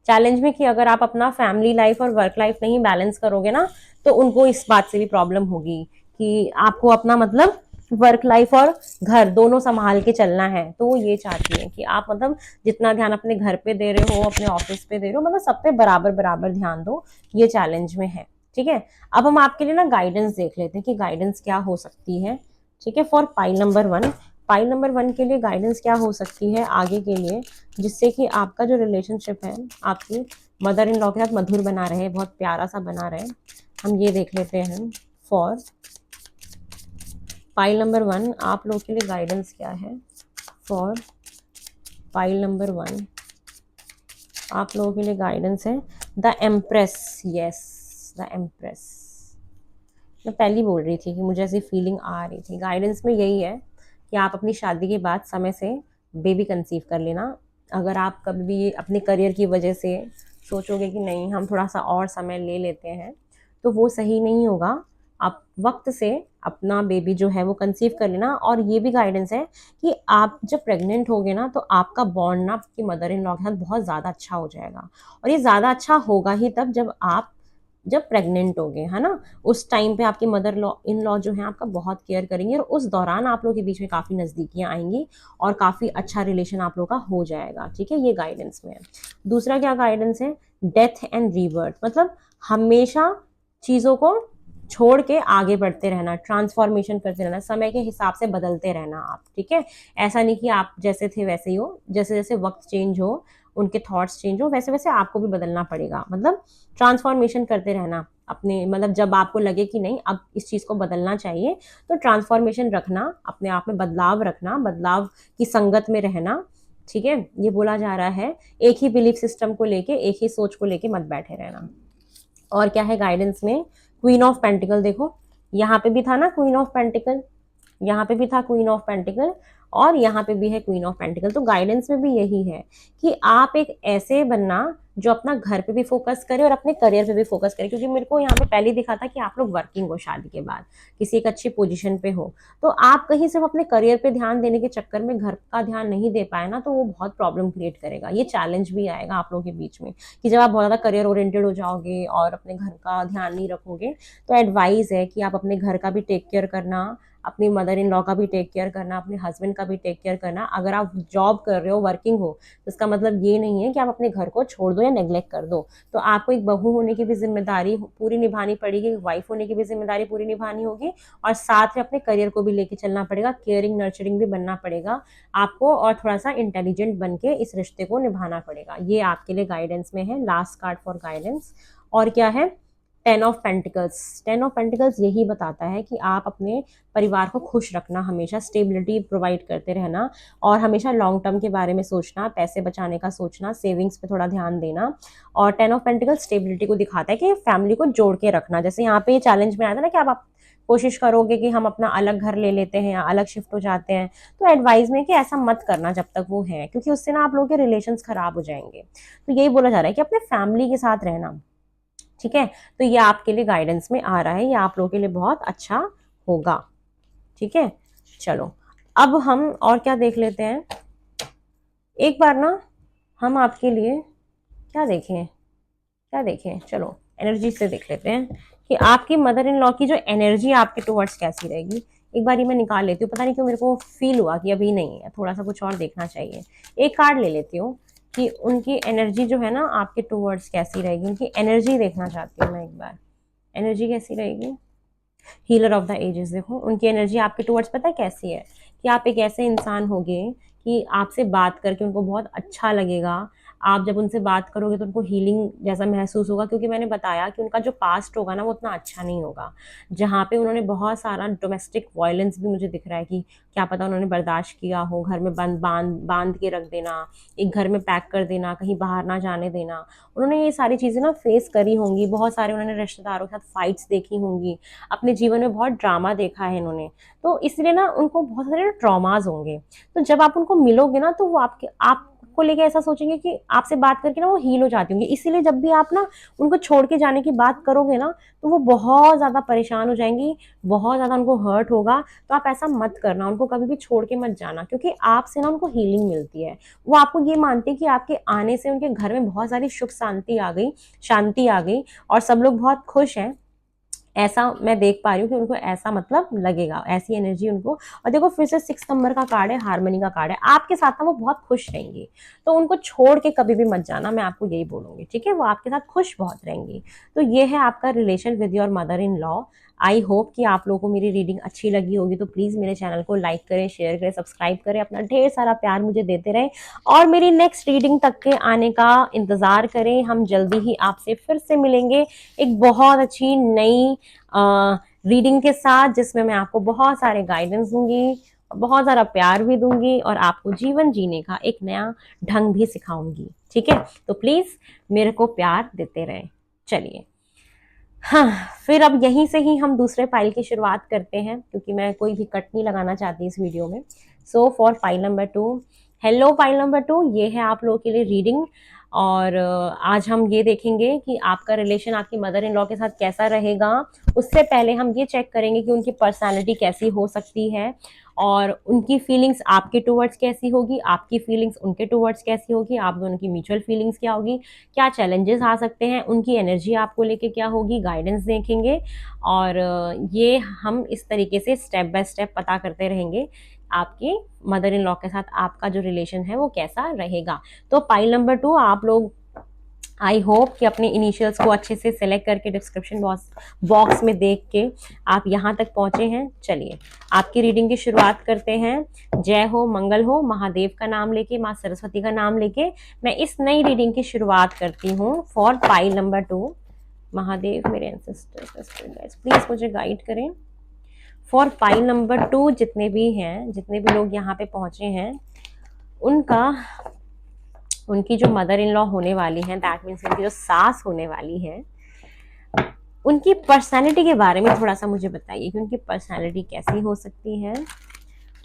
चैलेंज में कि अगर आप अपना फैमिली लाइफ और वर्क लाइफ नहीं बैलेंस करोगे ना तो उनको इस बात से भी प्रॉब्लम होगी कि आपको अपना मतलब वर्क लाइफ और घर दोनों संभाल के चलना है। तो वो ये चाहती है कि आप मतलब जितना ध्यान अपने घर पे दे रहे हो, अपने ऑफिस पे दे रहे हो, मतलब सब पे बराबर बराबर ध्यान दो। ये चैलेंज में है, ठीक है। अब हम आपके लिए ना गाइडेंस देख लेते हैं कि गाइडेंस क्या हो सकती है, ठीक है। For pile number 1, pile number 1 के लिए गाइडेंस क्या हो सकती है आगे के लिए, जिससे कि आपका जो रिलेशनशिप है आपकी मदर इन लॉ के साथ मधुर बना रहे, बहुत प्यारा सा बना रहे। हम ये देख लेते हैं फॉर पाइल नंबर 1 आप लोग के लिए गाइडेंस क्या है। फॉर पाइल नंबर 1 आप लोगों के लिए गाइडेंस है the empress. Yes, the empress. मैं पहली बोल रही थी कि मुझे ऐसी फीलिंग आ रही थी। गाइडेंस में यही है कि आप अपनी शादी के बाद समय से बेबी कंसीव कर लेना। अगर आप कभी भी अपने करियर की वजह से सोचोगे कि नहीं हम थोड़ा सा और समय ले लेते हैं तो वो सही नहीं होगा। आप वक्त से अपना बेबी जो है वो कंसीव कर लेना। और ये भी गाइडेंस है कि आप जब प्रेग्नेंट होगे ना तो आपका बॉन्ड ना आपकी मदर इन लॉ के साथ बहुत ज़्यादा अच्छा हो जाएगा। और ये ज़्यादा अच्छा होगा ही तब जब प्रेग्नेंट होगे, है ना। उस टाइम पे आपके मदर लॉ इन लॉ जो है आपका बहुत केयर करेंगे और उस दौरान आप लोगों के बीच में काफ़ी नज़दीकियाँ आएंगी और काफ़ी अच्छा रिलेशन आप लोगों का हो जाएगा, ठीक है। ये गाइडेंस में है। दूसरा क्या गाइडेंस है, डेथ एंड रीबर्थ। मतलब हमेशा चीज़ों को छोड़ के आगे बढ़ते रहना, ट्रांसफॉर्मेशन करते रहना, समय के हिसाब से बदलते रहना आप, ठीक है। ऐसा नहीं कि आप जैसे थे वैसे ही हो, जैसे जैसे वक्त चेंज हो उनके थॉट्स चेंज हो वैसे वैसे आपको भी बदलना पड़ेगा। मतलब ट्रांसफॉर्मेशन करते रहना अपने, मतलब जब आपको लगे कि नहीं अब इस चीज़ को बदलना चाहिए तो ट्रांसफॉर्मेशन रखना, अपने आप में बदलाव रखना, बदलाव की संगत में रहना, ठीक है। ये बोला जा रहा है एक ही बिलीफ सिस्टम को लेके, एक ही सोच को लेके मत बैठे रहना। और क्या है गाइडेंस में, क्वीन ऑफ पेंटिकल। देखो यहाँ पे भी था ना क्वीन ऑफ पेंटिकल, यहाँ पे भी था क्वीन ऑफ पेंटिकल और यहाँ पे भी है क्वीन ऑफ पेंटिकल। तो गाइडेंस में भी यही है कि आप एक ऐसे बनना जो अपना घर पे भी फोकस करे और अपने करियर पे भी फोकस करे। क्योंकि मेरे को यहाँ पे पहले दिखा था कि आप लोग वर्किंग हो शादी के बाद, किसी एक अच्छी पोजीशन पे हो, तो आप कहीं सिर्फ अपने करियर पे ध्यान देने के चक्कर में घर का ध्यान नहीं दे पाए ना तो वो बहुत प्रॉब्लम क्रिएट करेगा। ये चैलेंज भी आएगा आप लोगों के बीच में कि जब आप बहुत ज़्यादा करियर ओरिएंटेड हो जाओगे और अपने घर का ध्यान नहीं रखोगे तो एडवाइस है कि आप अपने घर का भी टेक केयर करना, अपनी मदर इन लॉ का भी टेक केयर करना, अपने हस्बैंड का भी टेक केयर करना। अगर आप जॉब कर रहे हो, वर्किंग हो, तो इसका मतलब ये नहीं है कि आप अपने घर को छोड़ दो या नेग्लेक्ट कर दो। तो आपको एक बहू होने की भी जिम्मेदारी पूरी निभानी पड़ेगी, वाइफ होने की भी जिम्मेदारी पूरी निभानी होगी और साथ में अपने करियर को भी लेके चलना पड़ेगा, केयरिंग नर्चरिंग भी बनना पड़ेगा आपको और थोड़ा सा इंटेलिजेंट बन के इस रिश्ते को निभाना पड़ेगा। ये आपके लिए गाइडेंस में है, लास्ट कार्ड फॉर गाइडेंस। और क्या है, ten of pentacles, ten of pentacles यही बताता है कि आप अपने परिवार को खुश रखना, हमेशा स्टेबिलिटी प्रोवाइड करते रहना और हमेशा लॉन्ग टर्म के बारे में सोचना, पैसे बचाने का सोचना, सेविंग्स पे थोड़ा ध्यान देना। और टेन ऑफ पेंटिकल्स स्टेबिलिटी को दिखाता है कि फैमिली को जोड़ के रखना। जैसे यहाँ पे चैलेंज में आया था ना कि आप कोशिश करोगे कि हम अपना अलग घर ले लेते हैं या अलग शिफ्ट हो जाते हैं, तो एडवाइस में कि ऐसा मत करना जब तक वो है, क्योंकि उससे ना आप लोगों के रिलेशंस खराब हो जाएंगे। तो यही बोला जा रहा है कि अपने फैमिली के साथ रहना, ठीक है। तो ये आपके लिए गाइडेंस में आ रहा है, ये आप लोगों के लिए बहुत अच्छा होगा, ठीक है। चलो अब हम और क्या देख लेते हैं, एक बार ना हम आपके लिए क्या देखें, क्या देखें, चलो एनर्जी से देख लेते हैं कि आपकी मदर इन लॉ की जो एनर्जी आपके टुवर्ड्स कैसी रहेगी। एक बार ये मैं निकाल लेती हूँ, पता नहीं क्यों मेरे को फील हुआ कि अभी नहीं है, थोड़ा सा कुछ और देखना चाहिए। एक कार्ड ले लेती हूँ कि उनकी एनर्जी जो है ना आपके टुवर्ड्स कैसी रहेगी, उनकी एनर्जी देखना चाहती हूँ मैं एक बार, एनर्जी कैसी रहेगी। हीलर ऑफ द एजेस, देखो उनकी एनर्जी आपके टुवर्ड्स पता है कैसी है, कि आप एक ऐसे इंसान होगे कि आपसे बात करके उनको बहुत अच्छा लगेगा। आप जब उनसे बात करोगे तो उनको हीलिंग जैसा महसूस होगा, क्योंकि मैंने बताया कि उनका जो पास्ट होगा ना वो उतना अच्छा नहीं होगा, जहाँ पे उन्होंने बहुत सारा डोमेस्टिक वायलेंस भी मुझे दिख रहा है कि क्या पता उन्होंने बर्दाश्त किया हो, घर में बंद बांध बांध के रख देना, एक घर में पैक कर देना, कहीं बाहर ना जाने देना, उन्होंने ये सारी चीज़ें ना फेस करी होंगी। बहुत सारे उन्होंने रिश्तेदारों के साथ फाइट्स देखी होंगी, अपने जीवन में बहुत ड्रामा देखा है इन्होंने, तो इसलिए ना उनको बहुत सारे ट्रॉमाज होंगे। तो जब आप उनको मिलोगे ना तो वो आपको लेके ऐसा सोचेंगे कि आपसे बात करके ना वो हील हो जाती होंगी, इसीलिए जब भी आप ना उनको छोड़ के जाने की बात करोगे ना तो वो बहुत ज़्यादा परेशान हो जाएंगी, बहुत ज़्यादा उनको हर्ट होगा। तो आप ऐसा मत करना, उनको कभी भी छोड़ के मत जाना, क्योंकि आपसे ना उनको हीलिंग मिलती है। वो आपको ये मानते हैं कि आपके आने से उनके घर में बहुत सारी सुख शांति आ गई, शांति आ गई और सब लोग बहुत खुश हैं, ऐसा मैं देख पा रही हूँ कि उनको ऐसा मतलब लगेगा, ऐसी एनर्जी उनको। और देखो फिर से 6 नंबर का कार्ड है, हार्मनी का कार्ड है, आपके साथ ना वो बहुत खुश रहेंगी। तो उनको छोड़ के कभी भी मत जाना, मैं आपको यही बोलूंगी, ठीक है। वो आपके साथ खुश बहुत रहेंगी। तो ये है आपका relation with your mother in law. I hope कि आप लोगों को मेरी रीडिंग अच्छी लगी होगी, तो प्लीज़ मेरे चैनल को लाइक करें, शेयर करें, सब्सक्राइब करें, अपना ढेर सारा प्यार मुझे देते रहें और मेरी नेक्स्ट रीडिंग तक के आने का इंतज़ार करें। हम जल्दी ही आपसे फिर से मिलेंगे एक बहुत अच्छी नई रीडिंग के साथ, जिसमें मैं आपको बहुत सारे गाइडेंस दूंगी, बहुत सारा प्यार भी दूंगी और आपको जीवन जीने का एक नया ढंग भी सिखाऊंगी, ठीक है। तो प्लीज मेरे को प्यार देते रहें। चलिए, हाँ, फिर अब यहीं से ही हम दूसरे पाइल की शुरुआत करते हैं, क्योंकि मैं कोई भी कट नहीं लगाना चाहती इस वीडियो में। So for pile number 2, hello pile number 2, ये है आप लोगों के लिए रीडिंग। और आज हम ये देखेंगे कि आपका रिलेशन आपकी मदर इन लॉ के साथ कैसा रहेगा। उससे पहले हम ये चेक करेंगे कि उनकी पर्सनालिटी कैसी हो सकती है और उनकी फीलिंग्स आपके टुवर्ड्स कैसी होगी, आपकी फीलिंग्स उनके टुवर्ड्स कैसी होगी, आप दोनों की म्यूचुअल फीलिंग्स क्या होगी, क्या चैलेंजेस आ सकते हैं, उनकी एनर्जी आपको लेके क्या होगी, गाइडेंस देखेंगे। और ये हम इस तरीके से स्टेप बाय स्टेप पता करते रहेंगे आपकी मदर इन लॉ के साथ आपका जो रिलेशन है वो कैसा रहेगा। तो पाइल नंबर 2 आप लोग आई होप कि अपने इनिशियल्स को अच्छे से सिलेक्ट करके डिस्क्रिप्शन बॉक्स में देख के आप यहाँ तक पहुंचे हैं। चलिए आपकी रीडिंग की शुरुआत करते हैं। जय हो मंगल हो, महादेव का नाम लेके, माँ सरस्वती का नाम लेके मैं इस नई रीडिंग की शुरुआत करती हूँ फॉर पाइल नंबर 2। महादेव मेरे एंसेस्टर्स प्लीज मुझे गाइड करें फॉर पाइल नंबर 2। जितने भी हैं, जितने भी लोग यहाँ पे पहुंचे हैं, उनकी जो मदर इन लॉ होने वाली है, दैट मीन्स उनकी जो सास होने वाली है, उनकी पर्सनालिटी के बारे में थोड़ा सा मुझे बताइए कि उनकी पर्सनालिटी कैसी हो सकती है।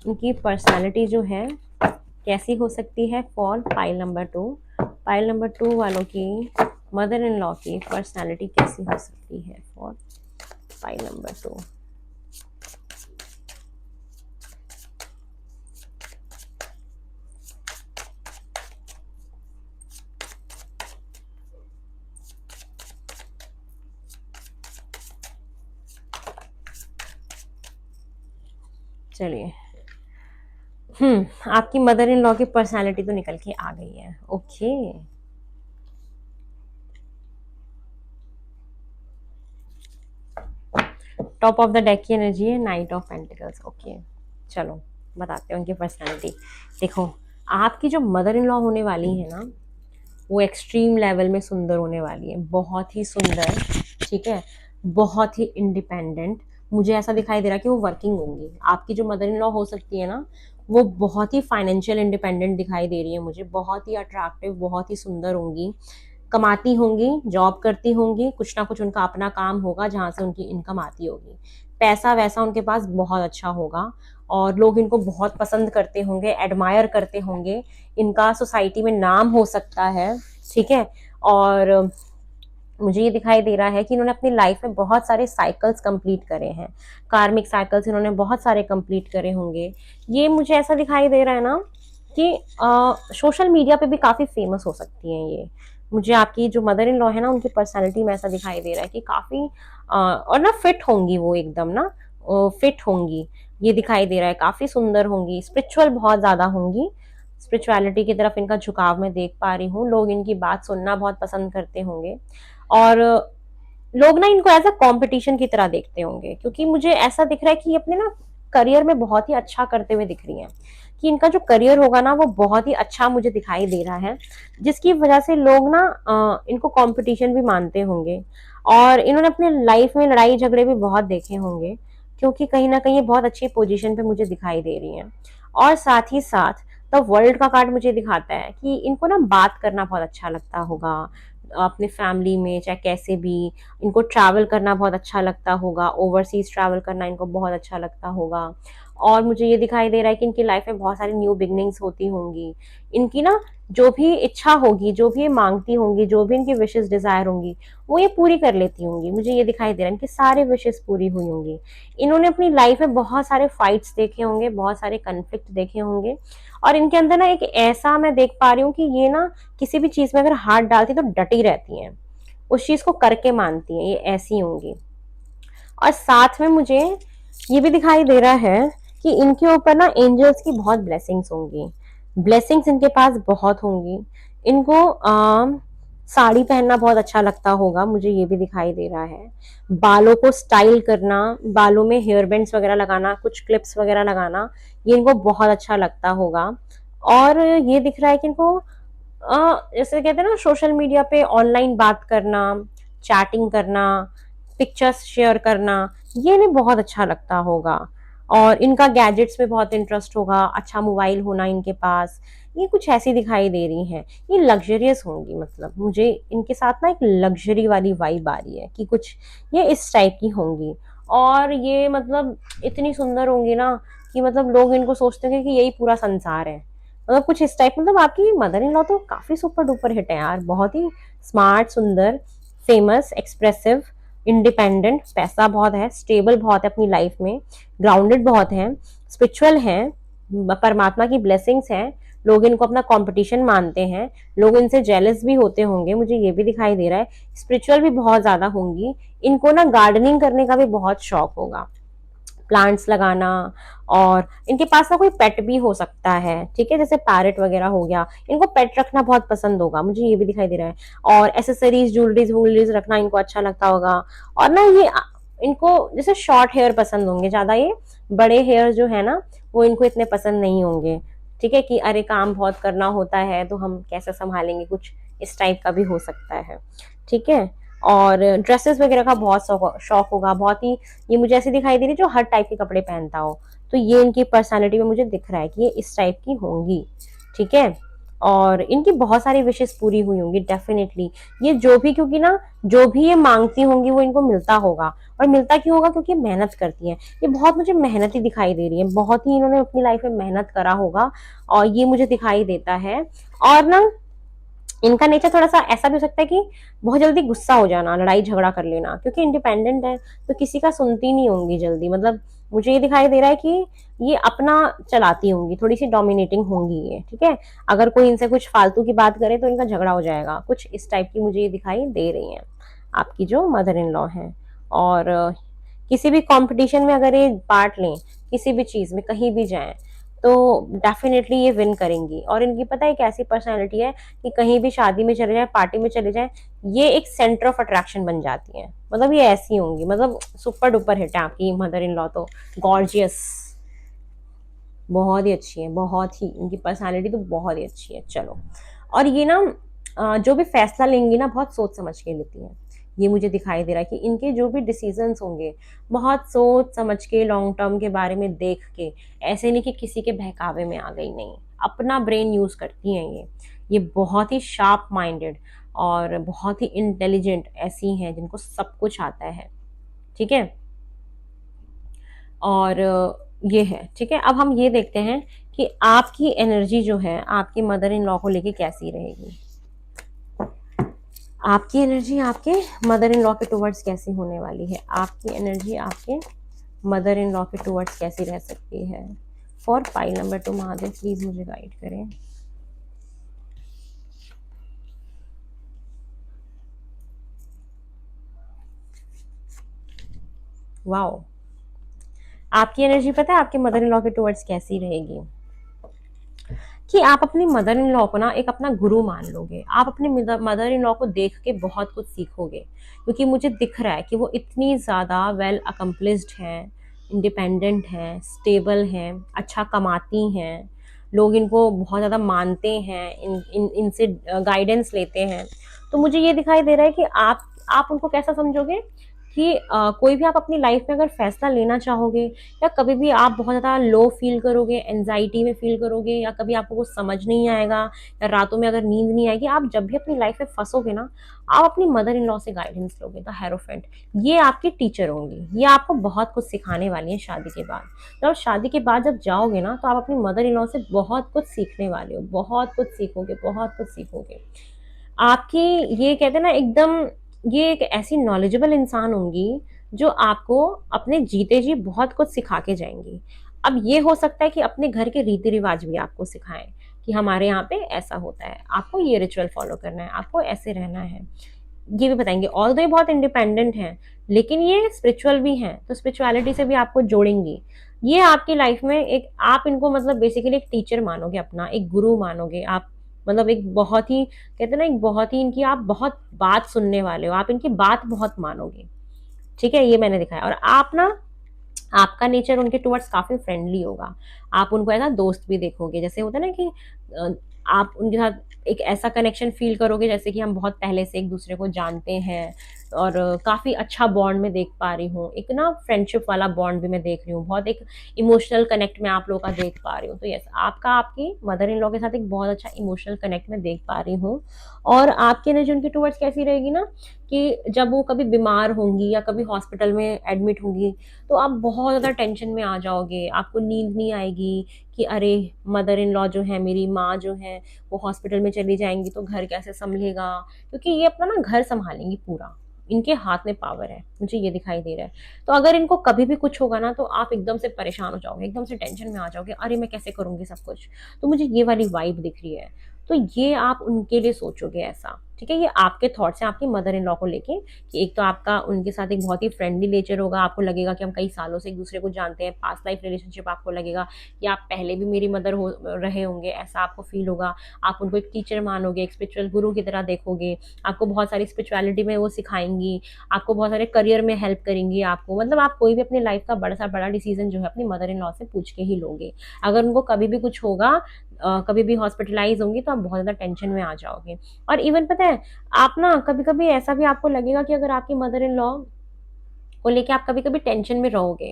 उनकी पर्सनालिटी जो है कैसी हो सकती है for pile number 2। Pile number 2 वालों की मदर इन लॉ की पर्सनालिटी कैसी हो सकती है फॉर पाइल नंबर 2। चलिए, आपकी मदर इन लॉ की पर्सनालिटी तो निकल के आ गई है। Okay, top of the deck की एनर्जी है नाइट ऑफ पेंटिकल्स। ओके, चलो बताते हैं उनकी पर्सनालिटी। देखो, आपकी जो मदर इन लॉ होने वाली है ना, वो एक्सट्रीम लेवल में सुंदर होने वाली है, बहुत ही सुंदर, ठीक है, बहुत ही इंडिपेंडेंट। मुझे ऐसा दिखाई दे रहा है कि वो वर्किंग होंगी। आपकी जो मदर इन लॉ हो सकती है ना, वो बहुत ही फाइनेंशियल इंडिपेंडेंट दिखाई दे रही है मुझे, बहुत ही अट्रैक्टिव, बहुत ही सुंदर होंगी, कमाती होंगी, जॉब करती होंगी, कुछ ना कुछ उनका अपना काम होगा जहाँ से उनकी इनकम आती होगी। पैसा वैसा उनके पास बहुत अच्छा होगा और लोग इनको बहुत पसंद करते होंगे, एडमायर करते होंगे, इनका सोसाइटी में नाम हो सकता है। ठीक है, और मुझे ये दिखाई दे रहा है कि इन्होंने अपनी लाइफ में बहुत सारे साइकिल्स कंप्लीट करे हैं, कार्मिक साइकिल्स इन्होंने बहुत सारे कंप्लीट करे होंगे। ये मुझे ऐसा दिखाई दे रहा है ना कि सोशल मीडिया पे भी काफ़ी फेमस हो सकती हैं ये। मुझे आपकी जो मदर इन लॉ है ना, उनकी पर्सनैलिटी में ऐसा दिखाई दे रहा है कि काफ़ी और ना फिट होंगी वो, एकदम ना फिट होंगी, ये दिखाई दे रहा है, काफ़ी सुंदर होंगी, स्पिरिचुअल बहुत ज़्यादा होंगी, स्पिरिचुअलिटी की तरफ इनका झुकाव मैं देख पा रही हूँ। लोग इनकी बात सुनना बहुत पसंद करते होंगे और लोग ना इनको एज अ कॉम्पिटिशन की तरह देखते होंगे, क्योंकि मुझे ऐसा दिख रहा है कि ये अपने ना करियर में बहुत ही अच्छा करते हुए दिख रही हैं, कि इनका जो करियर होगा ना वो बहुत ही अच्छा मुझे दिखाई दे रहा है, जिसकी वजह से लोग ना इनको कंपटीशन भी मानते होंगे। और इन्होंने अपने लाइफ में लड़ाई झगड़े भी बहुत देखे होंगे, क्योंकि कहीं ना कहीं ये बहुत अच्छी पोजीशन पे मुझे दिखाई दे रही हैं। और साथ ही साथ द वर्ल्ड का कार्ड मुझे दिखाता है कि इनको ना बात करना बहुत अच्छा लगता होगा अपने फैमिली में, चाहे कैसे भी। इनको ट्रैवल करना बहुत अच्छा लगता होगा, ओवरसीज ट्रैवल करना इनको बहुत अच्छा लगता होगा। और मुझे ये दिखाई दे रहा है कि इनकी लाइफ में बहुत सारी न्यू बिगनिंग्स होती होंगी। इनकी ना जो भी इच्छा होगी, जो भी ये मांगती होंगी, जो भी इनकी विशेस डिजायर होंगी, वो ये पूरी कर लेती होंगी। मुझे ये दिखाई दे रहा है इनकी सारे विशेस पूरी हुई होंगी। इन्होंने अपनी लाइफ में बहुत सारे फाइट्स देखे होंगे, बहुत सारे कन्फ्लिक्ट देखे होंगे, और इनके अंदर ना एक ऐसा मैं देख पा रही हूँ कि ये ना किसी भी चीज में अगर हाथ डालती तो डटी रहती हैं, उस चीज को करके मानती हैं, ये ऐसी होंगी। और साथ में मुझे ये भी दिखाई दे रहा है कि इनके ऊपर ना एंजल्स की बहुत ब्लेसिंग्स होंगी, ब्लेसिंग्स इनके पास बहुत होंगी। इनको साड़ी पहनना बहुत अच्छा लगता होगा, मुझे ये भी दिखाई दे रहा है। बालों को स्टाइल करना, बालों में हेयर बैंड्स वगैरह लगाना, कुछ क्लिप्स वगैरह लगाना, ये इनको बहुत अच्छा लगता होगा। और ये दिख रहा है कि इनको जैसे कहते हैं ना सोशल मीडिया पे ऑनलाइन बात करना, चैटिंग करना, पिक्चर्स शेयर करना, ये इन्हें बहुत अच्छा लगता होगा। और इनका गैजेट्स में बहुत इंटरेस्ट होगा, अच्छा मोबाइल होना इनके पास, ये कुछ ऐसी दिखाई दे रही हैं। ये लग्जरियस होंगी, मतलब मुझे इनके साथ ना एक लग्जरी वाली वाइब आ रही है कि कुछ ये इस टाइप की होंगी। और ये मतलब इतनी सुंदर होंगी ना कि मतलब लोग इनको सोचते हैं कि यही पूरा संसार है, मतलब कुछ इस टाइप। मतलब आपकी मदर इन लॉ तो काफी सुपर डुपर हिट है यार, बहुत ही स्मार्ट, सुंदर, फेमस, एक्सप्रेसिव, इंडिपेंडेंट, पैसा बहुत है, स्टेबल बहुत है अपनी लाइफ में, ग्राउंडेड बहुत है, स्पिरिचुअल है, परमात्मा की ब्लेसिंग्स हैं, लोग इनको अपना कंपटीशन मानते हैं, लोग इनसे जेलस भी होते होंगे, मुझे ये भी दिखाई दे रहा है। स्पिरिचुअल भी बहुत ज्यादा होंगी, इनको ना गार्डनिंग करने का भी बहुत शौक होगा, प्लांट्स लगाना। और इनके पास ना कोई पेट भी हो सकता है, ठीक है, जैसे पैरेट वगैरह हो गया, इनको पेट रखना बहुत पसंद होगा, मुझे ये भी दिखाई दे रहा है। और एसेसरीज, ज्वेलरीज वुलरीज रखना इनको अच्छा लगता होगा। और ना ये इनको जैसे शॉर्ट हेयर पसंद होंगे ज्यादा, ये बड़े हेयर जो है ना वो इनको इतने पसंद नहीं होंगे। ठीक है, कि अरे काम बहुत करना होता है तो हम कैसे संभालेंगे, कुछ इस टाइप का भी हो सकता है। ठीक है, और ड्रेसेस वगैरह का बहुत शौक होगा, बहुत ही। ये मुझे ऐसी दिखाई दे रही है जो हर टाइप के कपड़े पहनता हो, तो ये इनकी पर्सनालिटी में मुझे दिख रहा है कि ये इस टाइप की होंगी। ठीक है, और इनकी बहुत सारी विशेष पूरी हुई होंगी डेफिनेटली। ये जो भी, क्योंकि ना जो भी ये मांगती होंगी वो इनको मिलता होगा। और मिलता क्यों होगा, क्योंकि मेहनत करती हैं ये, बहुत मुझे मेहनती दिखाई दे रही है, बहुत ही इन्होंने अपनी लाइफ में मेहनत करा होगा, और ये मुझे दिखाई देता है। और ना इनका नेचर थोड़ा सा ऐसा भी हो सकता है कि बहुत जल्दी गुस्सा हो जाना, लड़ाई झगड़ा कर लेना, क्योंकि इंडिपेंडेंट है तो किसी का सुनती नहीं होंगी जल्दी। मतलब मुझे ये दिखाई दे रहा है कि ये अपना चलाती होंगी, थोड़ी सी डोमिनेटिंग होंगी ये। ठीक है, अगर कोई इनसे कुछ फालतू की बात करे तो इनका झगड़ा हो जाएगा, कुछ इस टाइप की मुझे ये दिखाई दे रही है आपकी जो मदर इन लॉ है। और किसी भी कंपटीशन में अगर ये पार्ट लें, किसी भी चीज में कहीं भी जाएं, तो डेफिनेटली ये विन करेंगी। और इनकी पता है एक ऐसी पर्सनैलिटी है कि कहीं भी शादी में चले जाए, पार्टी में चले जाए, ये एक सेंटर ऑफ अट्रैक्शन बन जाती है। मतलब ये ऐसी होंगी, मतलब सुपर डुपर हिट है आपकी मदर इन लॉ तो, गॉर्जियस, बहुत ही अच्छी है, बहुत ही, इनकी पर्सनैलिटी तो बहुत ही अच्छी है। चलो, और ये ना जो भी फैसला लेंगी ना बहुत सोच समझ के लेती हैं, ये मुझे दिखाई दे रहा है कि इनके जो भी डिसीजंस होंगे बहुत सोच समझ के, लॉन्ग टर्म के बारे में देख के, ऐसे नहीं कि किसी के बहकावे में आ गई, नहीं, अपना ब्रेन यूज करती हैं ये बहुत ही शार्प माइंडेड और बहुत ही इंटेलिजेंट ऐसी हैं जिनको सब कुछ आता है। ठीक है, और ये है। ठीक है, अब हम ये देखते हैं कि आपकी एनर्जी जो है आपकी मदर इन लॉ को लेके कैसी रहेगी। आपकी एनर्जी आपके मदर इन लॉ के टुवर्ड्स कैसी होने वाली है, आपकी एनर्जी आपके मदर इन लॉ के टुवर्ड्स कैसी रह सकती है। For pile number 2 Mahadev please मुझे गाइड करें। वाओ, आपकी एनर्जी पता है आपके मदर इन लॉ के टुवर्ड्स कैसी रहेगी कि आप अपनी मदर इन लॉ को ना एक अपना गुरु मान लोगे। आप अपनी मदर इन लॉ को देख के बहुत कुछ सीखोगे, क्योंकि मुझे दिख रहा है कि वो इतनी ज़्यादा वेल अकम्प्लिस्ड हैं, इंडिपेंडेंट हैं, स्टेबल हैं, अच्छा कमाती हैं, लोग इनको बहुत ज़्यादा मानते हैं, इनसे गाइडेंस लेते हैं। तो मुझे ये दिखाई दे रहा है कि आप उनको कैसा समझोगे कि कोई भी आप अपनी लाइफ में अगर फैसला लेना चाहोगे, या कभी भी आप बहुत ज़्यादा लो फील करोगे, एंजाइटी में फील करोगे, या कभी आपको कुछ समझ नहीं आएगा, या रातों में अगर नींद नहीं आएगी, आप जब भी अपनी लाइफ में फंसोगे ना, आप अपनी मदर इन लॉ से गाइडेंस लोगे। द हेरोफेंट, ये आपकी टीचर होंगी, ये आपको बहुत कुछ सिखाने वाली है शादी के बाद। जब शादी के बाद जब जाओगे ना, तो आप अपनी मदर इन लॉ से बहुत कुछ सीखने वाले हो, बहुत कुछ सीखोगे, बहुत कुछ सीखोगे। आपकी, ये कहते हैं ना एकदम, ये एक ऐसी नॉलेजेबल इंसान होंगी जो आपको अपने जीते जी बहुत कुछ सिखा के जाएंगी। अब ये हो सकता है कि अपने घर के रीति रिवाज भी आपको सिखाएं कि हमारे यहाँ पे ऐसा होता है, आपको ये रिचुअल फॉलो करना है, आपको ऐसे रहना है, ये भी बताएंगे। ऑल दो ये बहुत इंडिपेंडेंट हैं, लेकिन ये स्पिरिचुअल भी हैं, तो स्पिरिचुअलिटी से भी आपको जोड़ेंगी। ये आपकी लाइफ में एक, आप इनको मतलब बेसिकली एक टीचर मानोगे, अपना एक गुरु मानोगे आप, मतलब एक बहुत ही, कहते हैं ना, एक बहुत ही इनकी आप बहुत बात सुनने वाले हो, आप इनकी बात बहुत मानोगे। ठीक है, ये मैंने दिखाया। और आप ना, आपका नेचर उनके टुवर्ड्स काफी फ्रेंडली होगा, आप उनको ऐसा दोस्त भी देखोगे, जैसे होता है ना कि आप उनके साथ एक ऐसा कनेक्शन फील करोगे जैसे कि हम बहुत पहले से एक दूसरे को जानते हैं, और काफी अच्छा बॉन्ड में देख पा रही हूँ, एक ना फ्रेंडशिप वाला बॉन्ड भी मैं देख रही हूँ, बहुत एक इमोशनल कनेक्ट में आप लोगों का देख पा रही हूँ। तो यस, आपका आपकी मदर इन लॉ के साथ एक बहुत अच्छा इमोशनल कनेक्ट में देख पा रही हूँ। और आपकी एनर्जी उनके टुवर्ड्स कैसी रहेगी ना, कि जब वो कभी बीमार होंगी या कभी हॉस्पिटल में एडमिट होंगी, तो आप बहुत ज़्यादा टेंशन में आ जाओगे, आपको नींद नहीं आएगी कि अरे, मदर इन लॉ जो है, मेरी माँ जो है, वो हॉस्पिटल में चली जाएंगी तो घर कैसे संभलेगा, क्योंकि ये अपना ना घर संभालेंगी पूरा, इनके हाथ में पावर है, मुझे ये दिखाई दे रहा है। तो अगर इनको कभी भी कुछ होगा ना, तो आप एकदम से परेशान हो जाओगे, एकदम से टेंशन में आ जाओगे, अरे मैं कैसे करूंगी सब कुछ। तो मुझे ये वाली वाइब दिख रही है। तो ये आप उनके लिए सोचोगे ऐसा। ठीक है, ये आपके थॉट्स हैं आपकी मदर इन लॉ को लेके, कि एक तो आपका उनके साथ एक बहुत ही फ्रेंडली नेचर होगा, आपको लगेगा कि हम कई सालों से एक दूसरे को जानते हैं, पास्ट लाइफ रिलेशनशिप, आपको लगेगा कि आप पहले भी मेरी मदर हो रहे होंगे, ऐसा आपको फील होगा। आप उनको एक टीचर मानोगे, एक स्पिरिचुअल गुरु की तरह देखोगे, आपको बहुत सारी स्पिरिचुअलिटी में वो सिखाएंगी, आपको बहुत सारे करियर में हेल्प करेंगी आपको, मतलब आप कोई भी अपनी लाइफ का बड़ा सा बड़ा डिसीजन जो है अपनी मदर इन लॉ से पूछ के ही लोगे। अगर उनको कभी भी कुछ होगा, कभी भी हॉस्पिटलाइज होंगी, तो आप बहुत ज़्यादा टेंशन में आ जाओगे। और इवन पता है, आप ना कभी कभी ऐसा भी आपको लगेगा कि अगर आपकी मदर इन लॉ को लेके आप कभी कभी टेंशन में रहोगे।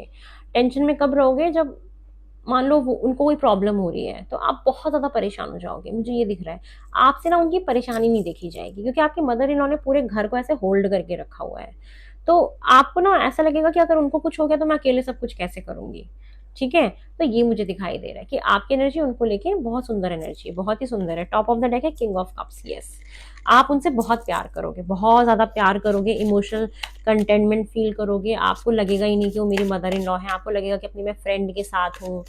टेंशन में कब रहोगे, जब मान लो उनको कोई प्रॉब्लम हो रही है, तो आप बहुत ज्यादा परेशान हो जाओगे, मुझे ये दिख रहा है। आपसे ना उनकी परेशानी नहीं देखी जाएगी, क्योंकि आपकी मदर इन लॉ ने पूरे घर को ऐसे होल्ड करके रखा हुआ है। तो आपको ना ऐसा लगेगा कि अगर उनको कुछ हो गया तो मैं अकेले सब कुछ कैसे करूंगी। ठीक है, तो ये मुझे दिखाई दे रहा है कि आपकी एनर्जी उनको लेके बहुत सुंदर एनर्जी है, बहुत ही सुंदर है। टॉप ऑफ द डेक है किंग ऑफ कप्स। यस, आप उनसे बहुत प्यार करोगे, बहुत ज्यादा प्यार करोगे, इमोशनल कंटेनमेंट फील करोगे, आपको लगेगा ही नहीं कि वो मेरी मदर इन लॉ है, आपको लगेगा कि अपनी मैं फ्रेंड के साथ हूँ।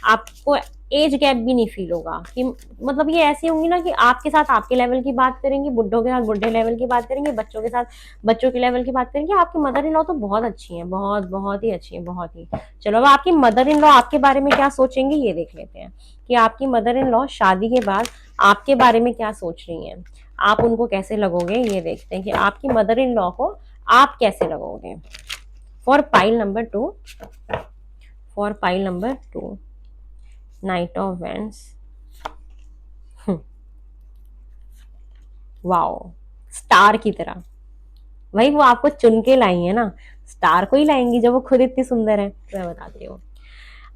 आपको एज गैप भी नहीं फील होगा, कि मतलब ये ऐसी होंगी ना कि आपके साथ आपके लेवल की बात करेंगी, बुड्ढों के साथ बुड्ढे लेवल की बात करेंगे, बच्चों के साथ बच्चों के लेवल की बात करेंगे। आपकी मदर इन लॉ तो बहुत अच्छी है, बहुत बहुत ही अच्छी है, बहुत ही। चलो, अब आपकी मदर इन लॉ आपके बारे में क्या सोचेंगे ये देख लेते हैं, कि आपकी मदर इन लॉ शादी के बाद आपके बारे में क्या सोच रही हैं, आप उनको कैसे लगोगे, ये देखते हैं कि आपकी मदर इन लॉ को आप कैसे लगोगे। For pile number 2, for pile number 2, night of vends. Wow, star की तरह, भाई वो आपको चुन के लाई है ना, स्टार को ही लाएंगी जब वो खुद इतनी सुंदर है। तो मैं बताती हूँ,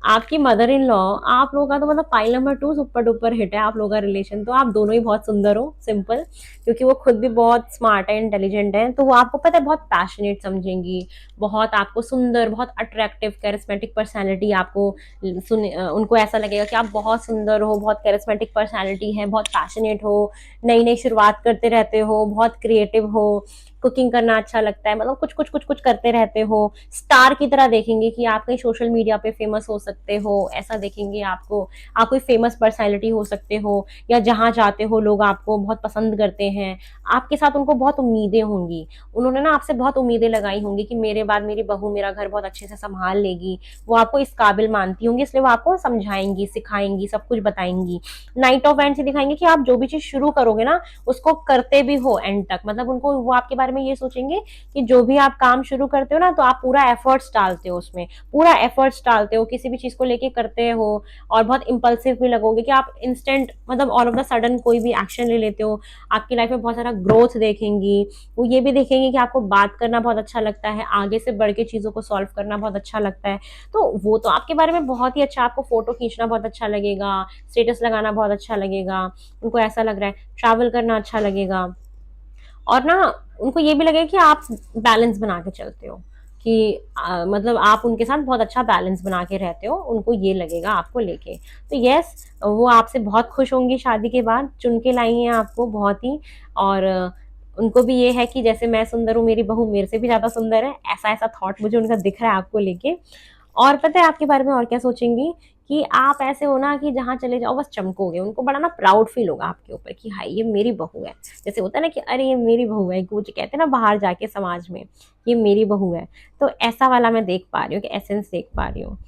आपकी मदर इन लॉ, आप लोगों का तो मतलब pile number 2 super duper hit है। आप लोगों का रिलेशन तो, आप दोनों ही बहुत सुंदर हो, सिंपल। क्योंकि वो खुद भी बहुत स्मार्ट है, इंटेलिजेंट है, तो वो आपको पता है बहुत पैशनेट समझेंगी, बहुत आपको सुंदर, बहुत अट्रैक्टिव कैरिस्मेटिक पर्सनैलिटी आपको उनको ऐसा लगेगा कि आप बहुत सुंदर हो, बहुत कैरिस्मेटिक पर्सनैलिटी है, बहुत पैशनेट हो, नई नई शुरुआत करते रहते हो, बहुत क्रिएटिव हो, कुकिंग करना अच्छा लगता है, मतलब कुछ कुछ कुछ कुछ करते रहते हो। स्टार की तरह देखेंगे कि आप कहीं सोशल मीडिया पे फेमस हो सकते हो, ऐसा देखेंगे आपको, आप कोई फेमस पर्सनैलिटी हो सकते हो, या जहां जाते हो लोग आपको बहुत पसंद करते हैं। आपके साथ उनको बहुत उम्मीदें होंगी, उन्होंने ना आपसे बहुत उम्मीदें लगाई होंगी कि मेरे बाद मेरी बहू मेरा घर बहुत अच्छे से संभाल लेगी। वो आपको इस काबिल मानती होंगी, इसलिए वो आपको समझाएंगी, सिखाएंगी, सब कुछ बताएंगी। नाइट ऑफ एंड से दिखाएंगे कि आप जो भी चीज शुरू करोगे ना, उसको करते भी हो एंड तक। मतलब उनको, वो आपके बारे में ये सोचेंगे कि जो भी आप काम शुरू करते हो ना, तो आप पूरा एफर्ट्स डालते हो उसमें, पूरा एफर्ट्स डालते हो, किसी भी चीज को लेके करते हो, और बहुत इंपल्सिव भी लगोगे कि आप इंस्टेंट, मतलब ऑल ऑफ द सडन कोई भी एक्शन ले लेते हो। आपकी लाइफ में बहुत सारा ग्रोथ देखेंगी। वो ये भी देखेंगे कि आपको बात करना बहुत अच्छा लगता है, आगे से बढ़ के चीजों को सॉल्व करना बहुत अच्छा लगता है। तो वो तो आपके बारे में बहुत ही अच्छा, आपको फोटो खींचना बहुत अच्छा लगेगा, स्टेटस लगाना बहुत अच्छा लगेगा, उनको ऐसा लग रहा है ट्रैवल करना अच्छा लगेगा। और ना उनको ये भी लगेगा कि आप बैलेंस बना के चलते हो, कि मतलब आप उनके साथ बहुत अच्छा बैलेंस बना के रहते हो, उनको ये लगेगा आपको लेके। तो यस, वो आपसे बहुत खुश होंगी शादी के बाद, चुन के लाई हैं आपको बहुत ही। और उनको भी ये है कि जैसे मैं सुंदर हूँ, मेरी बहू मेरे से भी ज्यादा सुंदर है, ऐसा ऐसा थॉट मुझे उनका दिख रहा है आपको लेके। और पता है आपके बारे में और क्या सोचेंगी, कि आप ऐसे हो ना कि जहाँ चले जाओ बस चमकोगे। उनको बड़ा ना प्राउड फील होगा आपके ऊपर कि हाय ये मेरी बहू है। जैसे होता है ना कि अरे ये मेरी बहू है, कुछ कहते हैं ना बाहर जाके समाज में, ये मेरी बहू है। तो ऐसा वाला मैं देख पा रही हूँ, कि एसेंस देख पा रही हूँ।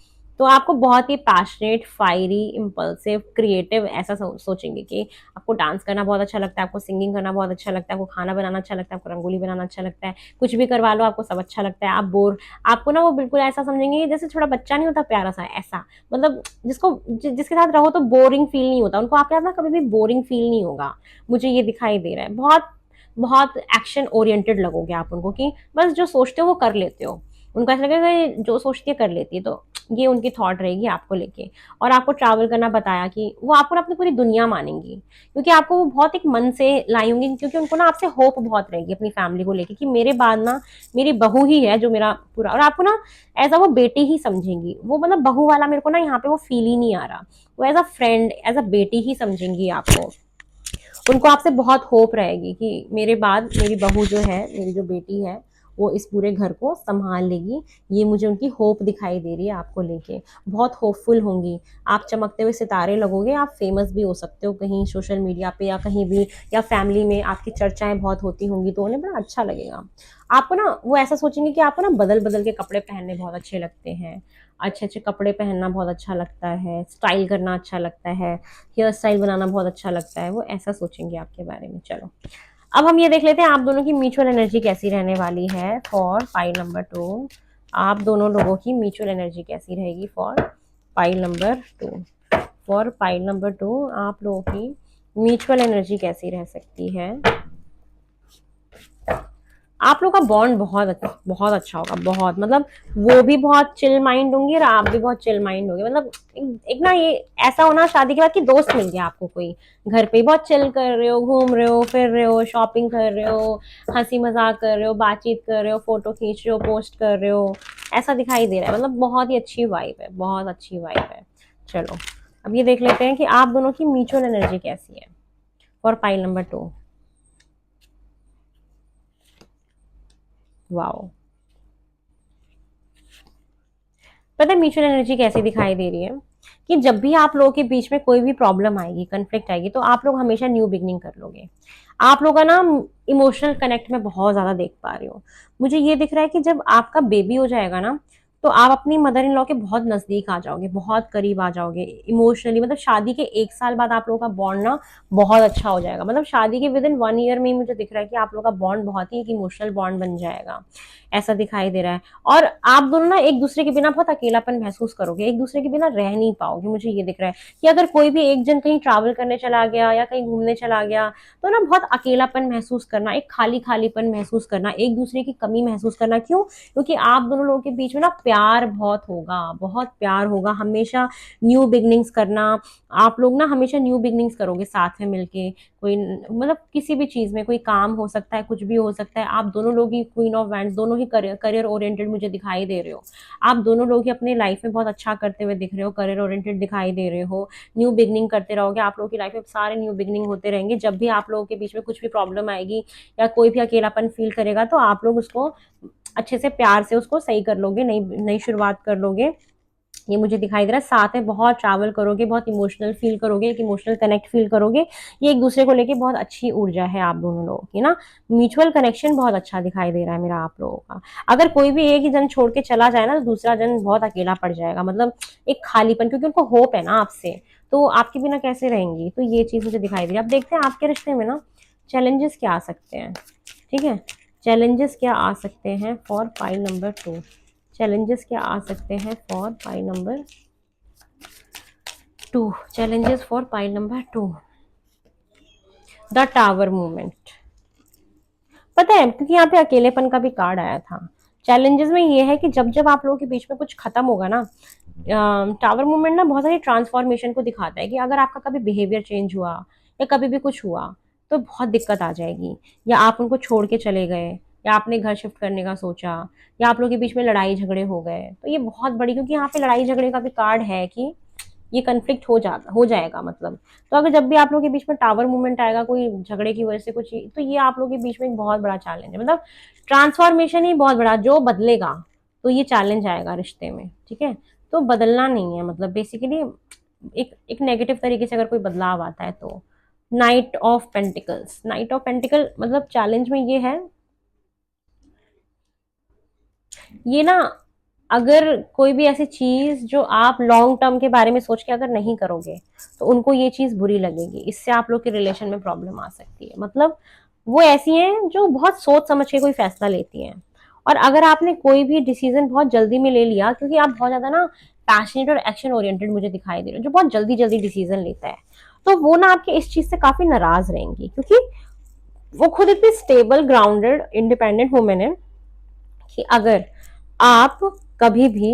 तो आपको बहुत ही पैशनेट, फायरी, इम्पल्सिव, क्रिएटिव ऐसा सोचेंगे कि आपको डांस करना बहुत अच्छा लगता है, आपको सिंगिंग करना बहुत अच्छा लगता है, आपको खाना बनाना अच्छा लगता है, आपको रंगोली बनाना अच्छा लगता है, कुछ भी करवा लो आपको सब अच्छा लगता है। आप बोर, आपको ना वो बिल्कुल ऐसा समझेंगे जैसे छोटा बच्चा नहीं होता प्यारा सा, ऐसा। मतलब जिसके साथ रहो तो बोरिंग फील नहीं होता, उनको आपके साथ ना कभी भी बोरिंग फील नहीं होगा। मुझे ये दिखाई दे रहा है, बहुत बहुत एक्शन ओरिएंटेड लगोगे आप उनको, कि बस जो सोचते हो वो कर लेते हो। उनको ऐसा लगेगा कि जो सोचती है कर लेती है। तो ये उनकी थॉट रहेगी आपको लेके। और आपको ट्रैवल करना बताया कि वो आपको ना अपनी पूरी दुनिया मानेंगी, क्योंकि आपको वो बहुत एक मन से लाई होंगी, क्योंकि उनको ना आपसे होप बहुत रहेगी अपनी फैमिली को लेके, कि मेरे बाद ना मेरी बहू ही है जो मेरा पूरा। और आपको ना एज अ वो बेटी ही समझेंगी, वो मतलब बहू वाला मेरे को ना यहाँ पे वो फील ही नहीं आ रहा। वो as a friend, as a बेटी ही समझेंगी आपको। उनको आपसे बहुत होप रहेगी कि मेरे बाद मेरी बहू जो है, मेरी जो बेटी है, वो इस पूरे घर को संभाल लेगी। ये मुझे उनकी होप दिखाई दे रही है आपको लेके। बहुत होपफुल होंगी। आप चमकते हुए सितारे लगोगे, आप फेमस भी हो सकते हो कहीं सोशल मीडिया पे या कहीं भी, या फैमिली में आपकी चर्चाएं बहुत होती होंगी, तो उन्हें बड़ा अच्छा लगेगा। आपको ना वो ऐसा सोचेंगे कि आपको ना बदल बदल के कपड़े पहनने बहुत अच्छे लगते हैं, अच्छे अच्छे कपड़े पहनना बहुत अच्छा लगता है, स्टाइल करना अच्छा लगता है, हेयर स्टाइल बनाना बहुत अच्छा लगता है। वो ऐसा सोचेंगे आपके बारे में। चलो अब हम ये देख लेते हैं आप दोनों की म्यूचुअल एनर्जी कैसी रहने वाली है फॉर पाइल नंबर 2। आप दोनों लोगों की म्यूचुअल एनर्जी कैसी रहेगी for pile number 2। For pile number 2 आप लोगों की म्यूचुअल एनर्जी कैसी रह सकती है। आप लोग का बॉन्ड बहुत अच्छा होगा, बहुत, मतलब वो भी बहुत चिल माइंड होंगी और आप भी बहुत चिल माइंड होंगे। मतलब एक ना ये ऐसा होना शादी के बाद कि दोस्त मिल गया आपको कोई, घर पे बहुत चिल कर रहे हो, घूम रहे हो, फिर रहे हो, शॉपिंग कर रहे हो, हंसी मजाक कर रहे हो, बातचीत कर रहे हो, फोटो खींच रहे हो, पोस्ट कर रहे हो, ऐसा दिखाई दे रहा है। मतलब बहुत ही अच्छी वाइब है, बहुत अच्छी वाइब है। चलो अब ये देख लेते हैं कि आप दोनों की म्यूचुअल एनर्जी कैसी है फॉर पाइल नंबर 2। वाओ, पता है म्यूचुअल एनर्जी कैसी दिखाई दे रही है, कि जब भी आप लोगों के बीच में कोई भी प्रॉब्लम आएगी, कन्फ्लिक्ट आएगी, तो आप लोग हमेशा न्यू बिगनिंग कर लोगे। आप लोग का ना इमोशनल कनेक्ट में बहुत ज्यादा देख पा रही हूँ। मुझे ये दिख रहा है कि जब आपका बेबी हो जाएगा ना, तो आप अपनी मदर इन लॉ के बहुत नज़दीक आ जाओगे, बहुत करीब आ जाओगे इमोशनली। मतलब शादी के 1 साल बाद आप लोगों का बॉन्ड ना बहुत अच्छा हो जाएगा। मतलब शादी के विदिन 1 ईयर में ही मुझे दिख रहा है कि आप लोगों का बॉन्ड बहुत ही एक इमोशनल बॉन्ड बन जाएगा, ऐसा दिखाई दे रहा है। और आप दोनों ना एक दूसरे के बिना बहुत अकेलापन महसूस करोगे, एक दूसरे के बिना रह नहीं पाओगे। मुझे ये दिख रहा है कि अगर कोई भी एक जन कहीं ट्रैवल करने चला गया या कहीं घूमने चला गया, तो ना बहुत अकेलापन महसूस करना, एक खालीपन महसूस करना, एक दूसरे की कमी महसूस करना। क्यों? क्योंकि आप दोनों लोगों के बीच में ना प्यार बहुत होगा, बहुत प्यार होगा। हमेशा न्यू बिगनिंग्स करना, आप लोग ना हमेशा न्यू बिगनिंग्स करोगे साथ में मिलके। कोई मतलब किसी भी चीज में कोई काम हो सकता है, कुछ भी हो सकता है। आप दोनों लोग ही क्वीन ऑफ वैंड्स, दोनों ही करियर ओरिएंटेड मुझे दिखाई दे रहे हो। आप दोनों लोग ही अपने लाइफ में बहुत अच्छा करते हुए दिख रहे हो, करियर ओरिएंटेड दिखाई दे रहे हो। न्यू बिगनिंग करते रहोगे, आप लोगों की लाइफ में सारे न्यू बिगनिंग होते रहेंगे। जब भी आप लोगों के बीच में कुछ भी प्रॉब्लम आएगी या कोई भी अकेलापन फील करेगा, तो आप लोग उसको अच्छे से प्यार से उसको सही कर लोगे, नई नई शुरुआत कर लोगे। ये मुझे दिखाई दे रहा है। साथ में बहुत ट्रैवल करोगे, बहुत इमोशनल फील करोगे, एक इमोशनल कनेक्ट फील करोगे। ये एक दूसरे को लेके बहुत अच्छी ऊर्जा है आप दोनों लोगों की ना। म्यूचुअल कनेक्शन बहुत अच्छा दिखाई दे रहा है मेरा आप लोगों का। अगर कोई भी एक ही जन छोड़ के चला जाए ना, तो दूसरा जन बहुत अकेला पड़ जाएगा। मतलब एक खालीपन, क्योंकि उनको होप है ना आपसे, तो आपके बिना कैसे रहेंगी। तो ये चीज मुझे दिखाई दे रही है। अब देखते हैं आपके रिश्ते में ना चैलेंजेस क्या आ सकते हैं। ठीक है, चैलेंजेस क्या आ सकते हैं फॉर पाइल नंबर 2। चैलेंजेस क्या आ सकते हैं for pile number 2। challenges for pile number 2, the tower movement. पता है, क्योंकि यहाँ पे अकेलेपन का भी कार्ड आया था। चैलेंजेस में ये है कि जब जब आप लोगों के बीच में कुछ खत्म होगा ना, टावर मूवमेंट ना बहुत सारी ट्रांसफॉर्मेशन को दिखाता है कि अगर आपका कभी बिहेवियर चेंज हुआ या कभी भी कुछ हुआ, तो बहुत दिक्कत आ जाएगी। या आप उनको छोड़ के चले गए, या आपने घर शिफ्ट करने का सोचा, या आप लोगों के बीच में लड़ाई झगड़े हो गए, तो ये बहुत बड़ी, क्योंकि यहाँ पे लड़ाई झगड़े का भी कार्ड है कि ये कन्फ्लिक्ट हो जाएगा। मतलब तो अगर जब भी आप लोगों के बीच में टावर मूवमेंट आएगा, कोई झगड़े की वजह से कुछ, तो ये आप लोगों के बीच में एक बहुत बड़ा चैलेंज है। मतलब ट्रांसफॉर्मेशन ही बहुत बड़ा जो बदलेगा, तो ये चैलेंज आएगा रिश्ते में। ठीक है, तो बदलना नहीं है, मतलब बेसिकली एक नेगेटिव तरीके से अगर कोई बदलाव आता है तो। Night of pentacles, night of pentacle मतलब चैलेंज में ये है, ये ना अगर कोई भी ऐसी चीज जो आप लॉन्ग टर्म के बारे में सोच के अगर नहीं करोगे, तो उनको ये चीज बुरी लगेगी। इससे आप लोग के रिलेशन में प्रॉब्लम आ सकती है। मतलब वो ऐसी हैं जो बहुत सोच समझ के कोई फैसला लेती हैं। और अगर आपने कोई भी डिसीजन बहुत जल्दी में ले लिया, क्योंकि आप बहुत ज्यादा ना पैशनेट और एक्शन ओरिएंटेड मुझे दिखाई दे रहे हो, जो बहुत जल्दी जल्दी डिसीजन लेता है, तो वो ना आपके इस चीज से काफी नाराज रहेंगी। क्योंकि वो खुद इतनी स्टेबल, ग्राउंडेड, इंडिपेंडेंट वुमेन है कि अगर आप कभी भी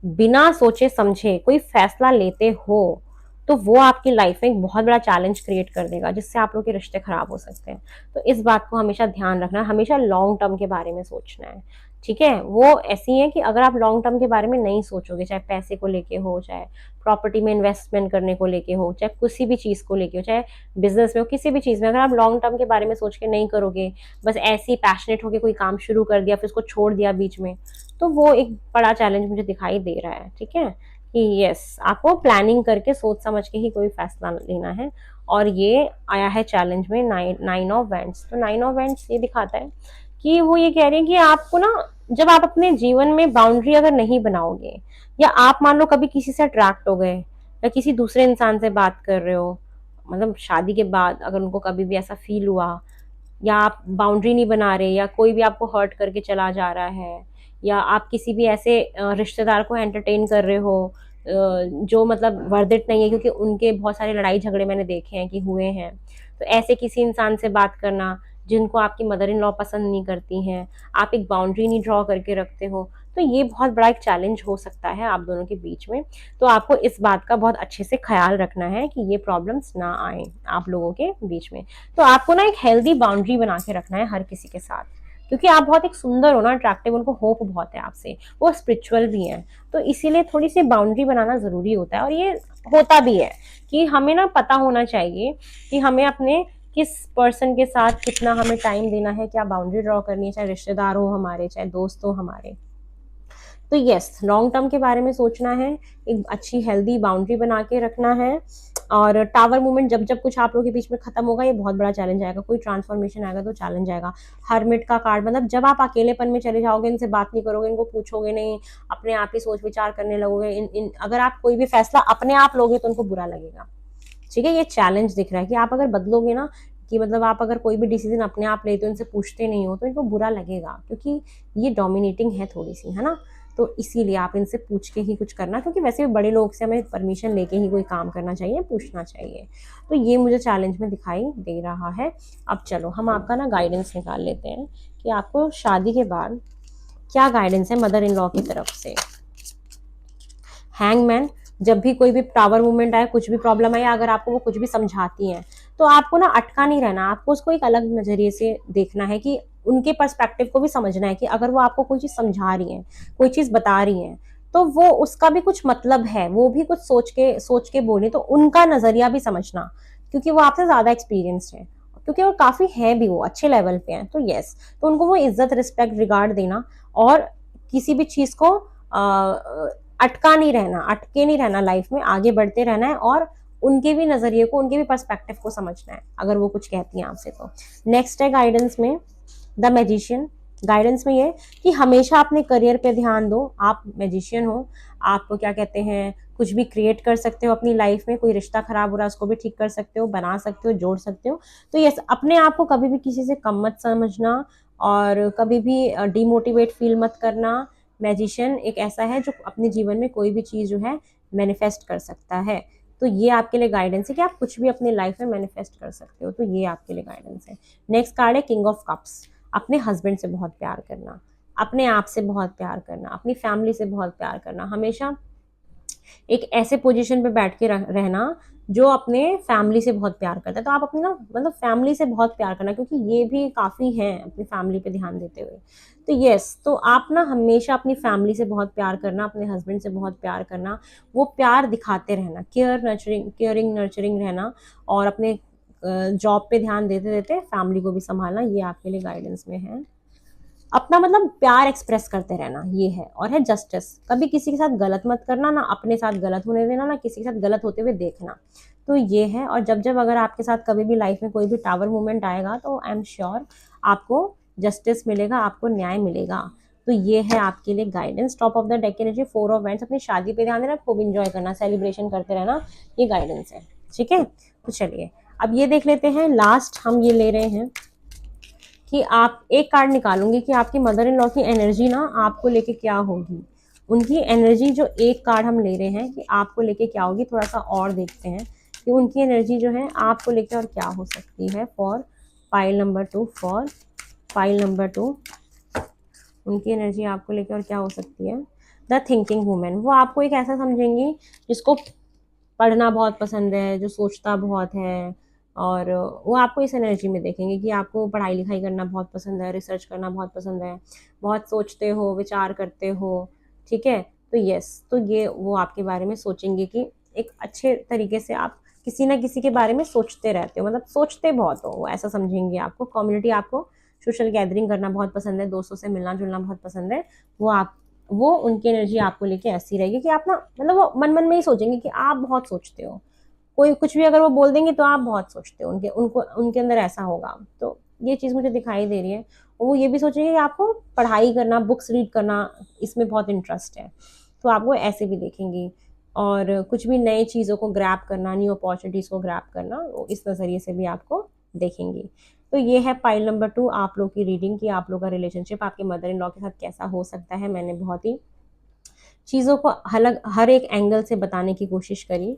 बिना सोचे समझे कोई फैसला लेते हो, तो वो आपकी लाइफ में एक बहुत बड़ा चैलेंज क्रिएट कर देगा, जिससे आप लोग के रिश्ते खराब हो सकते हैं। तो इस बात को हमेशा ध्यान रखना है, हमेशा लॉन्ग टर्म के बारे में सोचना है। ठीक है, वो ऐसी है कि अगर आप लॉन्ग टर्म के बारे में नहीं सोचोगे, चाहे पैसे को लेके हो, चाहे प्रॉपर्टी में इन्वेस्टमेंट करने को लेके हो, चाहे किसी भी चीज को लेके हो, चाहे बिजनेस में हो, किसी भी चीज में अगर आप लॉन्ग टर्म के बारे में सोच के नहीं करोगे, बस ऐसे ही पैशनेट होकर कोई काम शुरू कर दिया फिर उसको छोड़ दिया बीच में, तो वो एक बड़ा चैलेंज मुझे दिखाई दे रहा है। ठीक है, कि यस, आपको प्लानिंग करके सोच समझ के ही कोई फैसला लेना है। और ये आया है चैलेंज में नाइन ऑफ वेंट्स। तो नाइन ऑफ वेंट्स ये दिखाता है कि वो ये कह रहे हैं कि आपको ना, जब आप अपने जीवन में बाउंड्री अगर नहीं बनाओगे, या आप मान लो कभी किसी से अट्रैक्ट हो गए, या किसी दूसरे इंसान से बात कर रहे हो, मतलब शादी के बाद अगर उनको कभी भी ऐसा फील हुआ, या आप बाउंड्री नहीं बना रहे, या कोई भी आपको हर्ट करके चला जा रहा है, या आप किसी भी ऐसे रिश्तेदार को एंटरटेन कर रहे हो जो मतलब वर्थ इट नहीं है, क्योंकि उनके बहुत सारे लड़ाई झगड़े मैंने देखे हैं कि हुए हैं। तो ऐसे किसी इंसान से बात करना जिनको आपकी मदर इन लॉ पसंद नहीं करती हैं, आप एक बाउंड्री नहीं ड्रॉ करके रखते हो, तो ये बहुत बड़ा एक चैलेंज हो सकता है आप दोनों के बीच में। तो आपको इस बात का बहुत अच्छे से ख्याल रखना है कि ये प्रॉब्लम्स ना आए आप लोगों के बीच में। तो आपको ना एक हेल्दी बाउंड्री बना के रखना है हर किसी के साथ, क्योंकि आप बहुत एक सुंदर हो ना, अट्रैक्टिव, उनको होप बहुत है आपसे, वो स्पिरिचुअल भी हैं, तो इसीलिए थोड़ी सी बाउंड्री बनाना जरूरी होता है। और ये होता भी है कि हमें ना पता होना चाहिए कि हमें अपने किस पर्सन के साथ कितना हमें टाइम देना है, क्या बाउंड्री ड्रॉ करनी है, चाहे रिश्तेदार हो हमारे, चाहे दोस्त हो हमारे। तो यस, लॉन्ग टर्म के बारे में सोचना है, एक अच्छी हेल्दी बाउंड्री बना के रखना है। और टावर मूवमेंट जब जब कुछ आप लोगों के बीच में खत्म होगा, ये बहुत बड़ा चैलेंज आएगा। कोई ट्रांसफॉर्मेशन आएगा तो चैलेंज आएगा। हरमिट का कार्ड मतलब जब आप अकेलेपन में चले जाओगे, इनसे बात नहीं करोगे, इनको पूछोगे नहीं, अपने आप ही सोच विचार करने लगोगे, अगर आप कोई भी फैसला अपने आप लोगे तो उनको बुरा लगेगा। ठीक है, ये चैलेंज दिख रहा है कि आप अगर बदलोगे ना, कि मतलब आप अगर कोई भी डिसीजन अपने आप लेते हो, इनसे पूछते नहीं हो, तो इनको बुरा लगेगा, क्योंकि ये डोमिनेटिंग है थोड़ी सी, है ना। तो इसीलिए आप इनसे पूछ के ही कुछ करना, क्योंकि वैसे भी बड़े लोग से हमें परमिशन लेके ही कोई काम करना चाहिए, पूछना चाहिए। तो ये मुझे चैलेंज में दिखाई दे रहा है। अब चलो हम आपका ना गाइडेंस निकाल लेते हैं कि आपको शादी के बाद क्या गाइडेंस है मदर इन लॉ की तरफ से। हैंगमैन, जब भी कोई भी टावर मूवमेंट आए, कुछ भी प्रॉब्लम आए, अगर आपको वो कुछ भी समझाती हैं, तो आपको ना अटका नहीं रहना, आपको उसको एक अलग नजरिए से देखना है, कि उनके पर्सपेक्टिव को भी समझना है, कि अगर वो आपको कोई चीज समझा रही हैं, कोई चीज बता रही हैं, तो वो उसका भी कुछ मतलब है, वो भी कुछ सोच के बोले, तो उनका नजरिया भी समझना, क्योंकि वो आपसे ज्यादा एक्सपीरियंस्ड है, क्योंकि वो काफी है भी, वो अच्छे लेवल पे हैं। तो यस, तो उनको वो इज्जत, रिस्पेक्ट, रिगार्ड देना, और किसी भी चीज को अटके नहीं रहना, लाइफ में आगे बढ़ते रहना है, और उनके भी नजरिए को, उनके भी पर्सपेक्टिव को समझना है, अगर वो कुछ कहती हैं आपसे तो। नेक्स्ट है गाइडेंस में द मैजिशियन। गाइडेंस में ये कि हमेशा अपने करियर पे ध्यान दो। आप मैजिशियन हो, आप क्या कहते हैं, कुछ भी क्रिएट कर सकते हो अपनी लाइफ में, कोई रिश्ता खराब हो रहा है उसको भी ठीक कर सकते हो, बना सकते हो, जोड़ सकते हो। तो यस, अपने आप को कभी भी किसी से कम मत समझना, और कभी भी डिमोटिवेट फील मत करना। मैजिशियन एक ऐसा है जो अपने जीवन में कोई भी चीज जो है मैनिफेस्ट कर सकता है। तो ये आपके लिए गाइडेंस है कि आप कुछ भी अपने लाइफ में मैनिफेस्ट कर सकते हो, तो ये आपके लिए गाइडेंस है। नेक्स्ट कार्ड है किंग ऑफ कप्स। अपने हस्बैंड से बहुत प्यार करना, अपने आप से बहुत प्यार करना, अपनी फैमिली से बहुत प्यार करना, हमेशा एक ऐसे पोजीशन पे बैठ के रहना जो अपने फैमिली से बहुत प्यार करता है। तो आप अपनी ना मतलब फैमिली से बहुत प्यार करना, क्योंकि ये भी काफ़ी हैं अपनी फैमिली पे ध्यान देते हुए। तो यस, तो आप ना हमेशा अपनी फैमिली से बहुत प्यार करना, अपने हस्बैंड से बहुत प्यार करना, वो प्यार दिखाते रहना, केयरिंग नर्चरिंग रहना, और अपने जॉब पे ध्यान देते देते फैमिली को भी संभालना, ये आपके लिए गाइडेंस में है। अपना मतलब प्यार एक्सप्रेस करते रहना, ये है। और है जस्टिस, कभी किसी के साथ गलत मत करना, ना अपने साथ गलत होने देना, ना किसी के साथ गलत होते हुए देखना। तो ये है। और जब जब अगर आपके साथ कभी भी लाइफ में कोई भी टावर मूवमेंट आएगा, तो आई एम श्योर आपको जस्टिस मिलेगा, आपको न्याय मिलेगा। तो ये है आपके लिए guidance. Top of the deck energy 4 of wands. अपनी शादी पे ध्यान देना, खूब इंजॉय करना, सेलिब्रेशन करते रहना, ये गाइडेंस है। ठीक है, तो चलिए अब ये देख लेते हैं। लास्ट हम ये ले रहे हैं कि आप एक कार्ड निकालूंगी कि आपकी मदर इन लॉ की एनर्जी ना आपको लेके क्या होगी। उनकी एनर्जी जो एक कार्ड हम ले रहे हैं कि आपको लेके क्या होगी, थोड़ा सा और देखते हैं कि उनकी एनर्जी जो है आपको लेके और क्या हो सकती है। For pile number 2, for pile number 2 उनकी एनर्जी आपको लेके और क्या हो सकती है। द थिंकिंग वुमेन, वो आपको एक ऐसा समझेंगी जिसको पढ़ना बहुत पसंद है, जो सोचता बहुत है, और वो आपको इस एनर्जी में देखेंगे कि आपको पढ़ाई लिखाई करना बहुत पसंद है, रिसर्च करना बहुत पसंद है, बहुत सोचते हो, विचार करते हो। ठीक है, तो यस, तो ये वो आपके बारे में सोचेंगे कि एक अच्छे तरीके से आप किसी ना किसी के बारे में सोचते रहते हो, मतलब सोचते बहुत हो, वो ऐसा समझेंगे आपको। कम्युनिटी, आपको सोशल गैदरिंग करना बहुत पसंद है, दोस्तों से मिलना जुलना बहुत पसंद है। वो उनकी एनर्जी आपको लेके ऐसी रहेगी कि आप ना मतलब वो मन मन में ही सोचेंगे कि आप बहुत सोचते हो, कोई कुछ भी अगर वो बोल देंगे तो आप बहुत सोचते हो, उनके अंदर ऐसा होगा। तो ये चीज़ मुझे दिखाई दे रही है। और वो ये भी सोचेंगे कि आपको पढ़ाई करना, बुक्स रीड करना, इसमें बहुत इंटरेस्ट है, तो आपको ऐसे भी देखेंगी। और कुछ भी नई चीज़ों को ग्रैब करना, न्यू अपॉर्चुनिटीज़ को ग्रैब करना, वो इस नज़रिए से भी आपको देखेंगी। तो ये है पाइल नंबर 2 आप लोग की रीडिंग की आप लोग का रिलेशनशिप आपके मदर इन लॉ के साथ कैसा हो सकता है। मैंने बहुत ही चीज़ों को हर एक एंगल से बताने की कोशिश करी।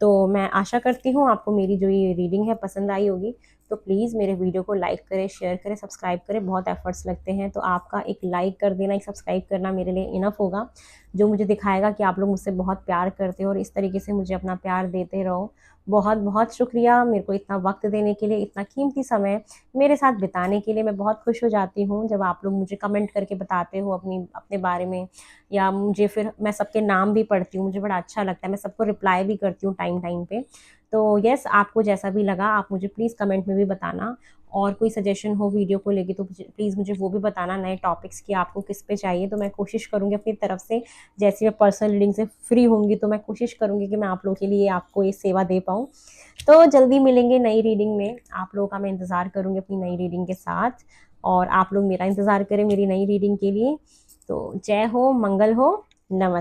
तो मैं आशा करती हूँ आपको मेरी जो ये रीडिंग है पसंद आई होगी। तो प्लीज़ मेरे वीडियो को लाइक करें, शेयर करें, सब्सक्राइब करें। बहुत एफर्ट्स लगते हैं, तो आपका एक लाइक कर देना, एक सब्सक्राइब करना मेरे लिए इनफ होगा, जो मुझे दिखाएगा कि आप लोग मुझसे बहुत प्यार करते हो, और इस तरीके से मुझे अपना प्यार देते रहो। बहुत बहुत शुक्रिया मेरे को इतना वक्त देने के लिए, इतना कीमती समय मेरे साथ बिताने के लिए। मैं बहुत खुश हो जाती हूँ जब आप लोग मुझे कमेंट करके बताते हो अपने बारे में, या मुझे फिर मैं सबके नाम भी पढ़ती हूँ, मुझे बड़ा अच्छा लगता है, मैं सबको रिप्लाई भी करती हूँ टाइम टाइम पे। तो यस, आपको जैसा भी लगा आप मुझे प्लीज़ कमेंट में भी बताना। और कोई सजेशन हो वीडियो को लेके तो प्लीज़ मुझे वो भी बताना, नए टॉपिक्स की आपको किस पे चाहिए। तो मैं कोशिश करूँगी अपनी तरफ से, जैसे मैं पर्सनल रीडिंग से फ्री होंगी तो मैं कोशिश करूँगी कि मैं आप लोगों के लिए आपको ये सेवा दे पाऊँ। तो जल्दी मिलेंगे नई रीडिंग में, आप लोगों का मैं इंतज़ार करूँगी अपनी नई रीडिंग के साथ, और आप लोग मेरा इंतज़ार करें मेरी नई रीडिंग के लिए। तो जय हो, मंगल हो, नमस्ते।